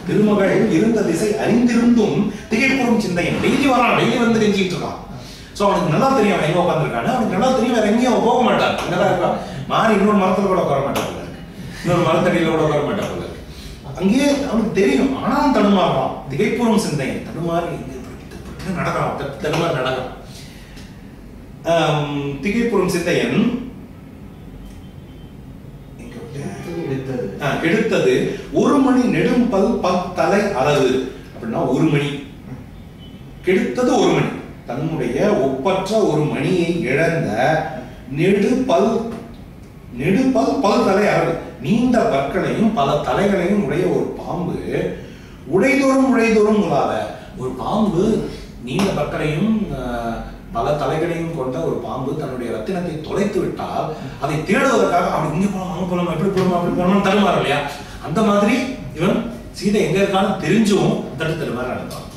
திருமகள் இருந்த திசை அறிந்திருந்தும் திகைப்புறும் சிந்தையன். டெய்லி வரான், டெய்லி வந்து கெஞ்சிட்டு இருக்கான். சோ அவனுக்கு நல்லா தெரியும் அவன் எங்க உட்காந்துருக்கான்னு. அவனுக்கு நல்லா தெரியும் வேற எங்கேயும் அவன் போக மாட்டான். இங்கதான் இருக்கான். மாறி இன்னொரு மரத்துல கூட உட்கார மாட்டான், இன்னொரு மரத்தடியில கூட உட்கார மாட்டான். அங்கேயே அவனுக்கு தெரியும். ஆனாலும் தடுமாறான். திகைப்புறும் சிந்தையன் தடுமாறி நடக்கலாம், தடுமாறி நடக்கலாம். திகைப்புறும் சிந்தையன் எடுத்தது ஒரு மணி நெடும் தலை அளவு. அப்படின்னா ஒரு மணி கெடுத்தது, ஒரு மணி தன்னுடைய ஒப்பற்ற ஒரு மணியை இழந்த நெடுபல் தலை அளவு, நீண்ட பற்களையும் பல தலைகளையும் உடைய ஒரு பாம்பு உழைதோறும் உலாத. ஒரு பாம்பு நீண்ட பற்களையும் பல தலைகளையும் கொண்ட ஒரு பாம்பு தன்னுடைய ரத்தினத்தை தொலைத்து விட்டால் அதை தேடுவதற்காக அப்படி இங்க போலாம், அங்க போலாம், எப்படி போலாம், அப்படி போலாம் தடுமாற இல்லையா? அந்த மாதிரி இவன் சீதை எங்க இருக்கான்னு தெரிஞ்சும் தடுத்தது மாதிரி நடந்தான்.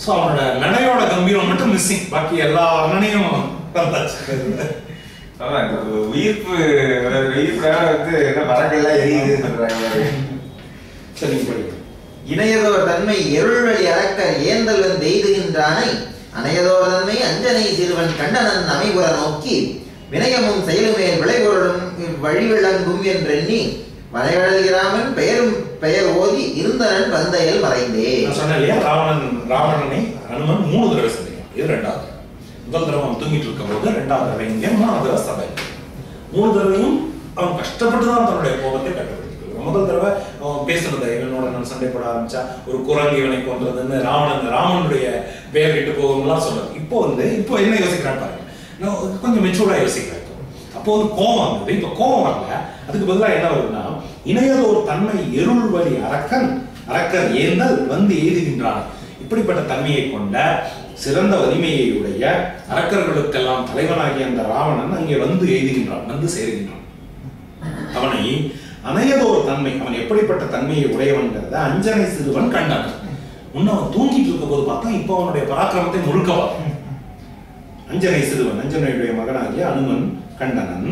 சோ அவனோட நடையோட கம்பீரம் மட்டும் மிஸ்ஸிங், பாக்கி எல்லா வர்ணனையும் உயிர்ப்பு வந்து மரங்கள்லாம் எரியுது. சரி படி. இணையதோர் தன்மை எருள்வழி அளக்க ஏந்தல் வந்து எய்துகின்றானை அணையதோர் தன்மை அஞ்சனை சிறுவன் கண்டனன் அமைபுற நோக்கி வினயமும் செயலுமேல் விளைபொருளும் வழிவிளங்கும் என்றெண்ணி வளைவழகிறாமன் பெயர் ஓதி இருந்தனன் வந்தையல் மறைந்தே. சொன்ன இல்லையா, ராவணனை அனுமன் 3 தடவை சந்திக்கிறான். இது 2வது. முதல் தடவை அவன் தூங்கிட்டு இருக்கும் போது, 2வது தடவை இங்கே, 3வது தடவை சபை. 3 தடவையும் அவன் கஷ்டப்பட்டுதான் தன்னுடைய கோபத்தை கட்டுப்படுத்திக்கிறான். முதல் தடவை அவன் பேசுறது, இவனோட நான் சண்டை போட ஆரம்பிச்சா ஒரு குரங்கு இவனை கொன்றதுன்னு ராமனுடைய பெயர் கிட்டு போகும்லாம் சொல்றது. இப்போ என்ன யோசிக்கிறான்னு பாருங்க, நான் கொஞ்சம் மெச்சூர்டா யோசிக்கிறேன். அப்போ வந்து கோபம் வந்தது, இப்ப கோபம் வரல. அதுக்கு பதிலாக என்ன வருதுன்னா, இணையத ஒரு தன்மை எருள் வழி அரக்கர் ஏந்தல் வந்து எய்துகின்றான். இப்படிப்பட்ட தன்மையை கொண்ட சிறந்த வலிமையை உடைய அரக்கர்களுக்கெல்லாம் தலைவனாகிய அந்த ராவணன் அங்கே வந்து எய்துகின்றான், வந்து சேருகின்றான். அவனை அணையதோர் தன்மை, அவன் எப்படிப்பட்ட தன்மையை உடையவன்கிறத அஞ்சனை சிறுவன் கண்டான். முன்ன அவன் தூங்கிட்டு இருக்க போது பார்த்தா இப்போ அவனுடைய பராக்கிரமத்தை முழுக்கவா. அஞ்சனை சிறுவன், அஞ்சனையுடைய மகனாகிய அனுமன் கண்டனன்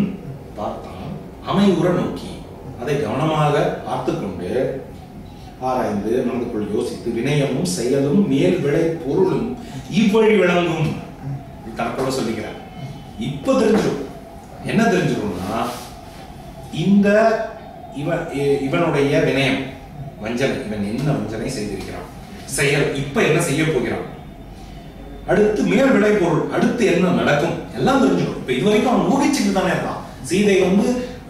பார்த்தான். அமைவுற நோக்கி அதை கவனமாக பார்த்து கொண்டு ஆராய்ந்து மனதுக்குள் யோசித்து வினயமும் செயலும் மேல் விளை பொருளும் இவ்வழி விளங்கும் தனக்கோட சொல்லிக்கிறார். இப்ப தெரிஞ்சிடும். என்ன தெரிஞ்சிடும்னா இந்த இவனுடைய வினயம் வஞ்சனை, இவன் என்ன வஞ்சனை செய்திருக்கிறான், செயல் இப்ப என்ன செய்ய போகிறான், அடுத்து மேல் விளை பொருள் அடுத்து என்ன நடக்கும் எல்லாம் தெரிஞ்சிடும். இப்ப இது வரைக்கும் அவன் ஊகிச்சுட்டு தானே இருக்கான். சீதை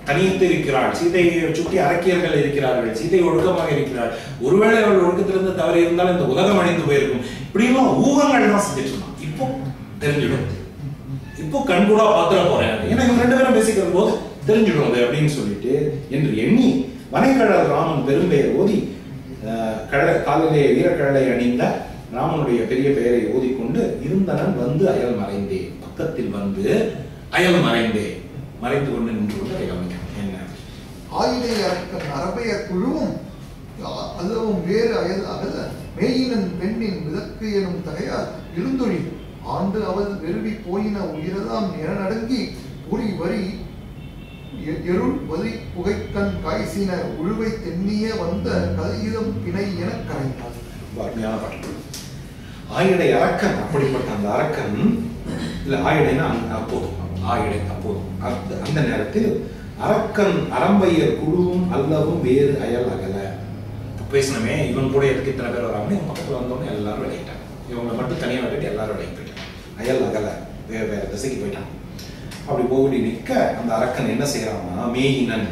தனித்து இருக்கிறாள், சீதையை சுற்றி அரக்கியர்கள் இருக்கிறார்கள், சீதை ஒழுக்கமாக இருக்கிறாள், ஒருவேளை அவள் ஒழுக்கத்திலிருந்து தவறி இருந்தாலும் இந்த உலகம் அழிந்து போயிருக்கும், இப்படிலாம் ஊகங்கள் தான் செஞ்சுட்டு இருந்தான். இப்போ தெரிஞ்சிடும். இப்போ கண்கூடா பாத்திர போறேன், ஏன்னா இவங்க 2 பேரும் பேசிக்கிற போது தெரிஞ்சிடும் அது அப்படின்னு சொல்லிட்டு என்று எண்ணி வனைக்கடல் ராமன் பெரும்பெயர் ஓதி காலிலே வீரக்கடலை அணிந்த ராமனுடைய பெரிய பெயரை ஓதிக்கொண்டு இருந்தனன் வந்து அயல் மறைந்தே, பக்கத்தில் வந்து அயல் மறைந்தே, மறைந்து கொண்டு நின்று கொண்டு கவனிக்க என்ன ஆயுதை அரக்கன் அரபைய குழுவும் அல்லவும் வேறு அயல் அகல மேயினன் பெண்ணின் விதக்கு எனும் தகையால் எழுந்தொழி ஆண்டு அவள் வெறுவி போயின உயிரதாம் என நடுங்கி புரி வரி எருள் வலி புகைக்கண் காய்ச்சின உழுவை தென்னிய வந்த கதையிலும் பிணை என கரைந்தார். ஆயுடை அரக்கன், அப்படிப்பட்ட அந்த அரக்கன் இல்ல ஆயுடைனா அப்போதும் ஆயுடை அப்போதும் அந்த நேரத்தில் அரக்கன் அரம்பையர் குழுவும் அல்லவும் வேறு அயல் அகல. பேசினமே இவன் கூட எதுக்கு இத்தனை பேர் வராங்க, இவன் பக்கத்துல வந்தோடனே எல்லாரும் விளையிட்டாங்க, இவங்களை மட்டும் தனியாக விளையாட்டு எல்லாரும் விளையாடி போயிட்டாங்க, அயல் அகல வேற வேற திசைக்கு போயிட்டாங்க. அப்படி போகடி நிற்க அந்த அரக்கன் என்ன செய்யறான்னா மேயினன்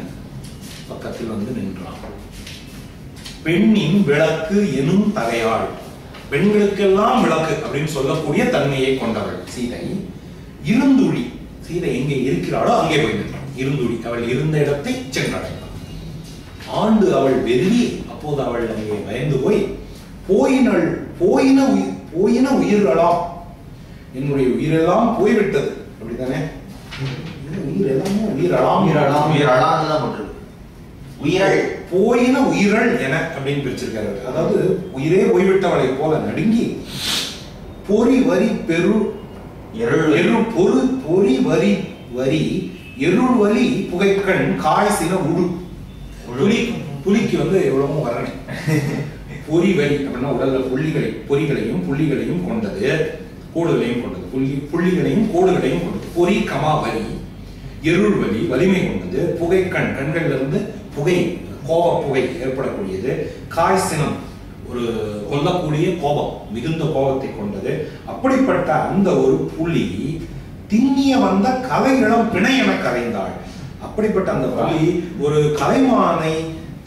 பக்கத்தில் வந்து நின்றான். பெண்ணின் விளக்கு எனும் தகையாள், பெண்களுக்கெல்லாம் விளக்கு அப்படின்னு சொல்லக்கூடிய தன்மையை கொண்டவள் சீதை. இருந்துழி, சீதை எங்கே இருக்கிறாளோ அங்கே போய் நின்றாள். இருந்துழி, அவள் இருந்த இடத்தை சென்றடைந்தாள். ஆண்டு அவள் வெறுவி, அப்போது அவள் அங்கே பயந்து போய் போயின உயிர்களாம், என்னுடைய உயிரெல்லாம் போய்விட்டது, அப்படித்தானே? உயிர் எல்லாமே உயிரலாம் போயின உயிரள் என அப்படின்னு பிரிச்சிருக்காரு. அதாவது உயிரே போய்விட்டவளை போல நடுங்கி பொறி வரி பொறி வரி வரி எருள் வலி புகைக்கண் காய்ச்சின உடு. புலிக்கு எவ்வளவோ வரணை. பொறி வலி அப்படின்னா உடல்ல பொறிகளையும் புள்ளிகளையும் கொண்டது, கோடுகளையும் கொண்டது, புள்ளிகளையும் கோடுகளையும் கொண்டது. பொறி கமா வலி, எருள் வலி வலிமை கொண்டது, புகைக்கண் கண்கள்ல இருந்து புகை கோப புகை ஏற்படக்கூடியது, காய்ச்சினம் ஒரு கொல்லக்கூடிய கோபம் மிகுந்த கோபத்தை கொண்டது. அப்படிப்பட்ட அந்த ஒரு புலி திண்ணிய வந்த கலையிடம் பிணை என கரைந்தாள். அப்படிப்பட்ட அந்த புலி ஒரு கலைமானை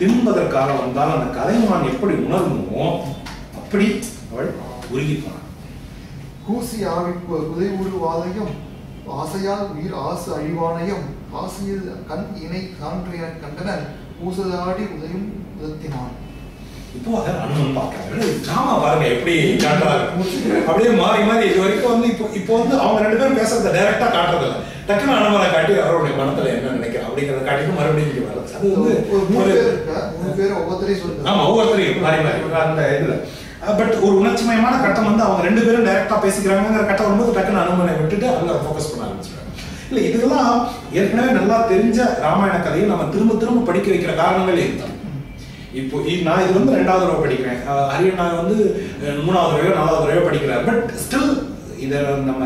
தின்பதற்காக வந்தால் அந்த கலைமான் எப்படி உணர்வுமோ அப்படி அவள் உருகி போனாள். கூசி ஆவிப்பு உதைவுறு வாதையும் ஆசையால் உயிர் ஆசு அழிவானையும் ஆசையில் கண் இணை சான்றின கண்டனன் பூசதாடி உதயும் உதத்தினான். இப்போ அதை அனுமன் பார்க்கறாரு. டிராமா பாருங்க எப்படி காட்டுறாரு, அப்படியே மாறி மாறி. இது வரைக்கும் இப்போ அவங்க 2 பேரும் பேசுறத டைரக்டா காட்டுறது இல்லை, டக்குனு அனுமனை காட்டி அவருடைய மனத்துல என்ன நினைக்கிறேன் அப்படிங்கிறத காட்டிட்டு மறுபடியும் வர்றது. அது ஒவ்வொருத்தரையும் மாறி மாறி அந்த இதுல. பட் ஒரு உணர்ச்சிமயமான கட்டம் அவங்க 2 பேரும் டைரக்டா பேசிக்கிறாங்கிற கட்டம் வரும்போது டக்குனு அனுமனை விட்டுட்டு அங்க ஃபோக்கஸ் பண்ண ஆரம்பிச்சிருக்காங்க. இல்ல இதெல்லாம் ஏற்கனவே நல்லா தெரிஞ்ச ராமாயண கதையை நம்ம திரும்ப திரும்ப படிக்க வைக்கிற காரணங்களே இருந்தாங்க. இப்போ நான் இது 2வது தடவை படிக்கிறேன், ஹரியன் நான் 3வது தடவையோ 4வது தடவையோ படிக்கிறேன். பட் ஸ்டில் இதை நம்ம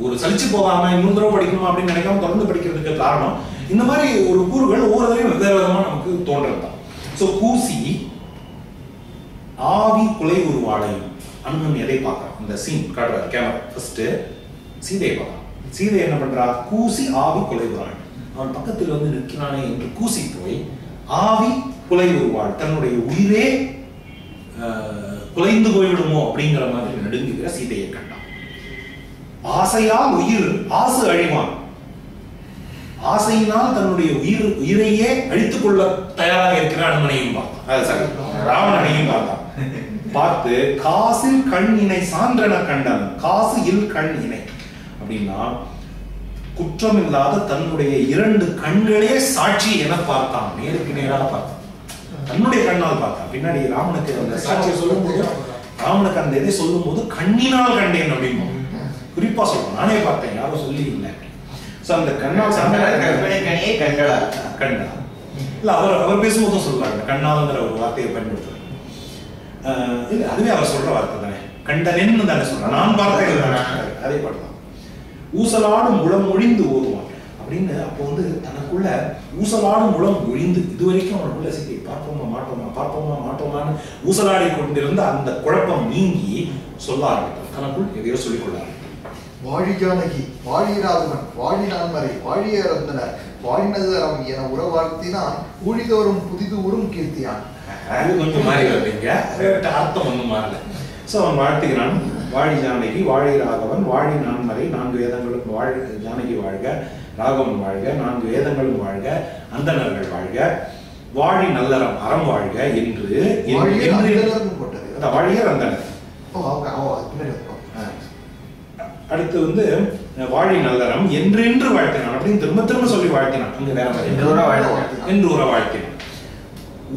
ஒரு சலிச்சு போகாம இன்னொரு தடவை படிக்கணுமா அப்படின்னு நினைக்காம தொடர்ந்து படிக்கிறதுக்கு காரணம் இந்த மாதிரி ஒரு கூறுகள் ஒவ்வொரு தடவையும் வெவ்வேறு விதமா நமக்கு தோன்றதுதான். ஸோ கூசி ஆவி குலை உருவாடையும் அனுமன் எதை பார்க்கறான், இந்த சீன் காட்டுறாரு கேமரா. ஃபர்ஸ்ட் சீதையை பார்க்கறான். சீதை என்ன பண்றா, கூசி ஆவி குலை உருவாள், அவன் பக்கத்தில் நிற்கிறானே என்று கூசி போய் ஆவி குலை உருவாள், தன்னுடைய உயிரே குலைந்து போய்விடுமோ அப்படிங்கிற மாதிரி நடுங்குகிற சீதையை கண்டான். ஆசையால் உயிர் ஆசு அழிவான், ஆசையினால் தன்னுடைய உயிரையே அழித்துக் கொள்ள தயாராக இருக்கிற அனுமனையும் பார்த்தான், ராவணனையும் பார்த்தான். பார்த்து காசில் கண் இணை சான்றன கண்டான். காசு இல் கண் இணை அப்படின்னா குற்றம் இல்லாத தன்னுடைய 2 கண்களே சாட்சி என பார்த்தான். நேருக்கு நேராக பார்த்தான், தன்னுடைய கண்ணால் பார்த்தான். பின்னாடி ராமனுக்கு அந்த சாட்சியை சொல்லும் போது, ராமனுக்கு அந்த இதை சொல்லும் போது கண்ணினால் கண்டேன் அப்படின்னு குறிப்பா சொல்றான். நானே பார்த்தேன், யாரும் சொல்லி இல்லை. சோ அந்த கண்ணால் கற்பனை கனியை கண்களால் கண்ணா இல்ல அவர் பேசும்போதும் சொல்றாங்க கண்ணால்ங்கிற ஒரு வார்த்தையை பயன்படுத்துறாங்க. இல்ல அதுவே அவர் சொல்ற வார்த்தை தானே, கண்டனென்னு தானே சொல்றான். நான் பார்த்தேன் அதே பாடலாம். ஊசலாடும் முளம் ஒழிந்து ஓதுவான் அப்படின்னு. அப்போ வந்து தனக்குள்ள ஊசலாடும் முளம் ஒழிந்து இதுவரைக்கும் அவனுக்குள்ள சிக்கி பார்ப்போமா மாட்டோமான்னு ஊசலாடி கொண்டிருந்த அந்த குழப்பம் நீங்கி சொல்ல ஆரம்பித்தான். தனக்குள் எதையோ சொல்லிக்கொள்ள ஆரம்பித்தான். வாழி ஜானகி, வாழிராதவன், வாழி நான்மறை, வாழிய ரந்தனர், வாழினதரம் என உறவாழ்த்தினான் ஊழிதோறும் புதிதூறும் கீர்த்தியான். அது கொஞ்சம் மாறி வருவீங்க, அர்த்தம் ஒன்றும் மாறல. ஸோ அவன் வாழ்த்துகிறான். வாழி ஜானகி, வாழி ராகவன், வாழி நான்மறை, 4 வேதங்களும் வாழ் ஜானகி வாழ்க, ராகவன் வாழ்க, 4 வேதங்களும் வாழ்க, அந்தணர்கள் வாழ்க, வாழி நல்லறம் அறம் வாழ்க என்று வாழியர் அந்தனர். அடுத்து வந்து வாழி நல்லறம் என்றென்று வாழ்த்தினான் அப்படின்னு திரும்ப சொல்லி வாழ்த்தினான். அங்க வேற மாதிரி என்று உற வாழ்த்தினான்.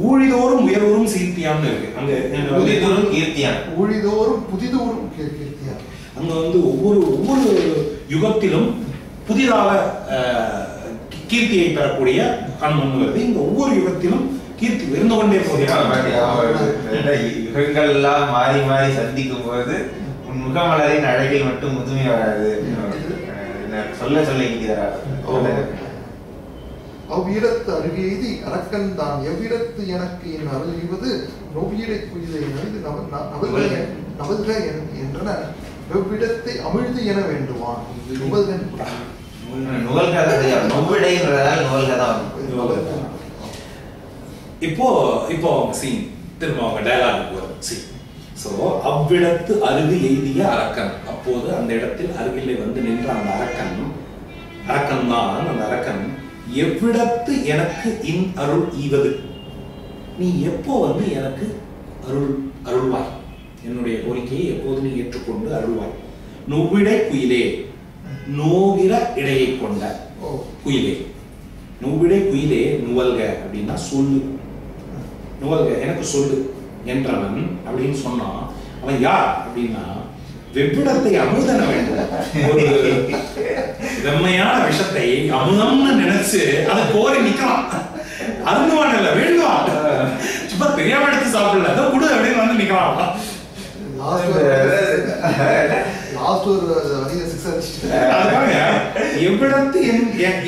ஊழிதோறும் உயர்வரும் சீர்த்தியான்னு இருக்கு. அங்க புதிதோறும் கீர்த்தியான், ஊழிதோறும் புதிதோறும் கீர்த்தியான். அங்க வந்து ஒவ்வொரு யுகத்திலும் புதிதாக கீர்த்தியை பெறக்கூடிய காண்பன் வருது. இங்க ஒவ்வொரு யுகத்திலும் கீர்த்தி உயர்ந்து கொண்டே போகிறான். யுகங்கள் எல்லாம் மாறி மாறி சந்திக்கும் போது முகமலரின் அழகில் மட்டும் முதுமை வராது சொல்ல இருக்கிறார். அவ்விடத்து அருகெய்தி அரக்கன் தான் எவ்விடத்து எனக்கு என் அருள்வது நொவ்விடை குயிலை நவல்க என்றன வெவ்விடத்தை அமிழ்து என வேண்டுவான். இப்போ சீன் திரும்ப அவங்க டயலாக் வரும். சீன் சோ அவ்விடத்து அருகு எய்திய அரக்கன். அப்போது அந்த இடத்தில் அருகிலே வந்து நின்ற அந்த அரக்கன் தான் அந்த அரக்கன் எவ்விடத்து எனக்கு இன் அருள் ஈவது, நீ எப்போ வந்து எனக்கு அருள்வாய், என்னுடைய கோரிக்கையை எப்போது நீ ஏற்றுக்கொண்டு அருள்வாய். நொவ்விடை குயிலே, நோகிற இடையை கொண்ட குயிலே, நொவ்விடை குயிலே நுவல்க அப்படின்னா சொல்லு, நுவல்க எனக்கு சொல்லு என்றவன் அப்படின்னு சொன்னான். அவன் யார் அப்படின்னா வெவ்விடத்தை அமுதன வேண்டும். ஒரு வெம்மையான விஷத்தை அமுதம்னு நினைச்சு அதை கோரி நிக்கலாம். அருந்துவான் இல்ல வேண்டுவான், சும்மா தெரியாம எடுத்து சாப்பிடல, அதை குடு அப்படின்னு வந்து நிக்கலாம். எவ்விடத்து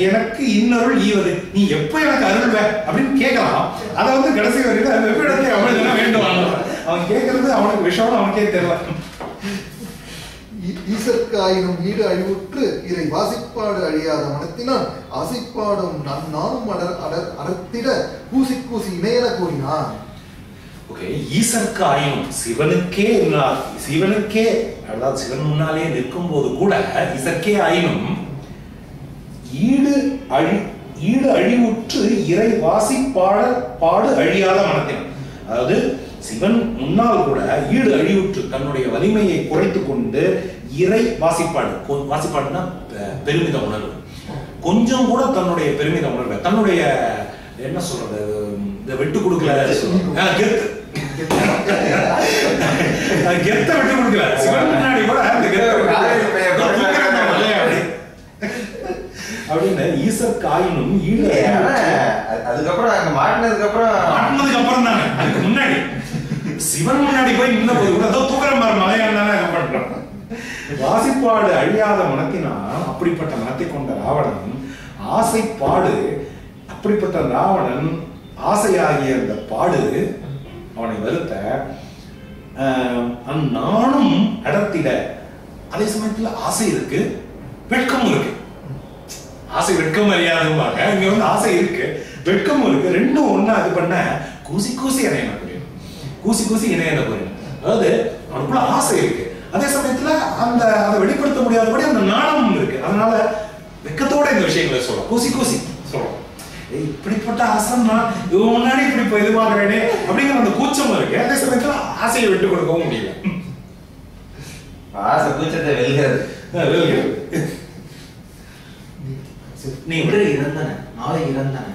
எனக்கு இன்னொருள் ஈவது, நீ எப்ப எனக்கு அருள்வ அப்படின்னு கேட்கலாம். அதை வந்து கடைசி வரையில வெவ்விடத்தை அமிழ்தன வேண்டுவான். அவன் கேட்கறது அவனுக்கு விஷயம் அவனுக்கே தெரியல. ஈசற்காயினும் ஈடு அழிவுற்று இதை வாசிப்பாடு அழியாத மனத்தினான் ஆசைப்பாடும் நானும் அடர்த்திட கூசி கூசி இணையன கூறினான். ஈசற்காயினும் சிவனுக்கே அதாவது சிவன் முன்னாலே நிற்கும் போது கூட ஈசற்கே ஆயினும் ஈடு அழிவுற்று இறை வாசிப்பாடு அழியாத மனத்தினான். அதாவது சிவன் முன்னால் கூட ஈடு அழிவுற்று தன்னுடைய வலிமையை குறைத்துக் கொண்டு இறை வாசிப்பாடுனா பெருமித உணர்வு, கொஞ்சம் கூட தன்னுடைய பெருமித உணர்வு, தன்னுடைய என்ன சொல்றது, இந்த வெட்டு கொடுக்கல கெத்த விட்டு கொடுக்கல. சிவன் முன்னாடி கூட அப்படின்னு ஈசர் காயினும் ஈடு அதுக்கப்புறம் அங்க மாட்டினதுக்கு அப்புறம் தானே, அதுக்கு முன்னாடி சிவன் முன்னாடி போய் நின்ன போது கூட தூக்கிற மாதிரி மலையாண்டான பண்றான். வாசிப்பாடு அழியாத மனத்தினால் அப்படிப்பட்ட மனத்தை கொண்ட ராவணன் ஆசைப்பாடு, அப்படிப்பட்ட ராவணன் ஆசையாகிய அந்த பாடு அவனை வருத்த நானும் அடர்த்திட. அதே சமயத்துல ஆசை இருக்கு, வெட்கமும் இருக்கு. ஆசை வெட்கம் அறியாதுவாங்க, இங்க வந்து ஆசை இருக்கு வெட்கமும் இருக்கு. ரெண்டும் ஒண்ணா இது பண்ண கூசி கூசி இணையன புரியும், கூசி கூசி இணையன புரியும். அதாவது அவனுக்குள்ள ஆசை இருக்கு, அதே சமயத்துல அதை வெளிப்படுத்த முடியாதபடி அந்த நாணமும் இருக்கு. அதனால வெக்கத்தோட இந்த விஷயங்களை சொல்றோம், கூசி கூசி சொல்றோம். இப்படிப்பட்ட ஆசைன்னா இவன் முன்னாடி இப்படி இதுவாகிறேனே அப்படிங்கிற அந்த கூச்சம் இருக்கு. அதே சமயத்துல ஆசையை விட்டு கொடுக்கவும் முடியல. ஆசை கூச்சத்தை வெல்கிறது. நீ இன்றே இறந்தன நாளை இறந்தன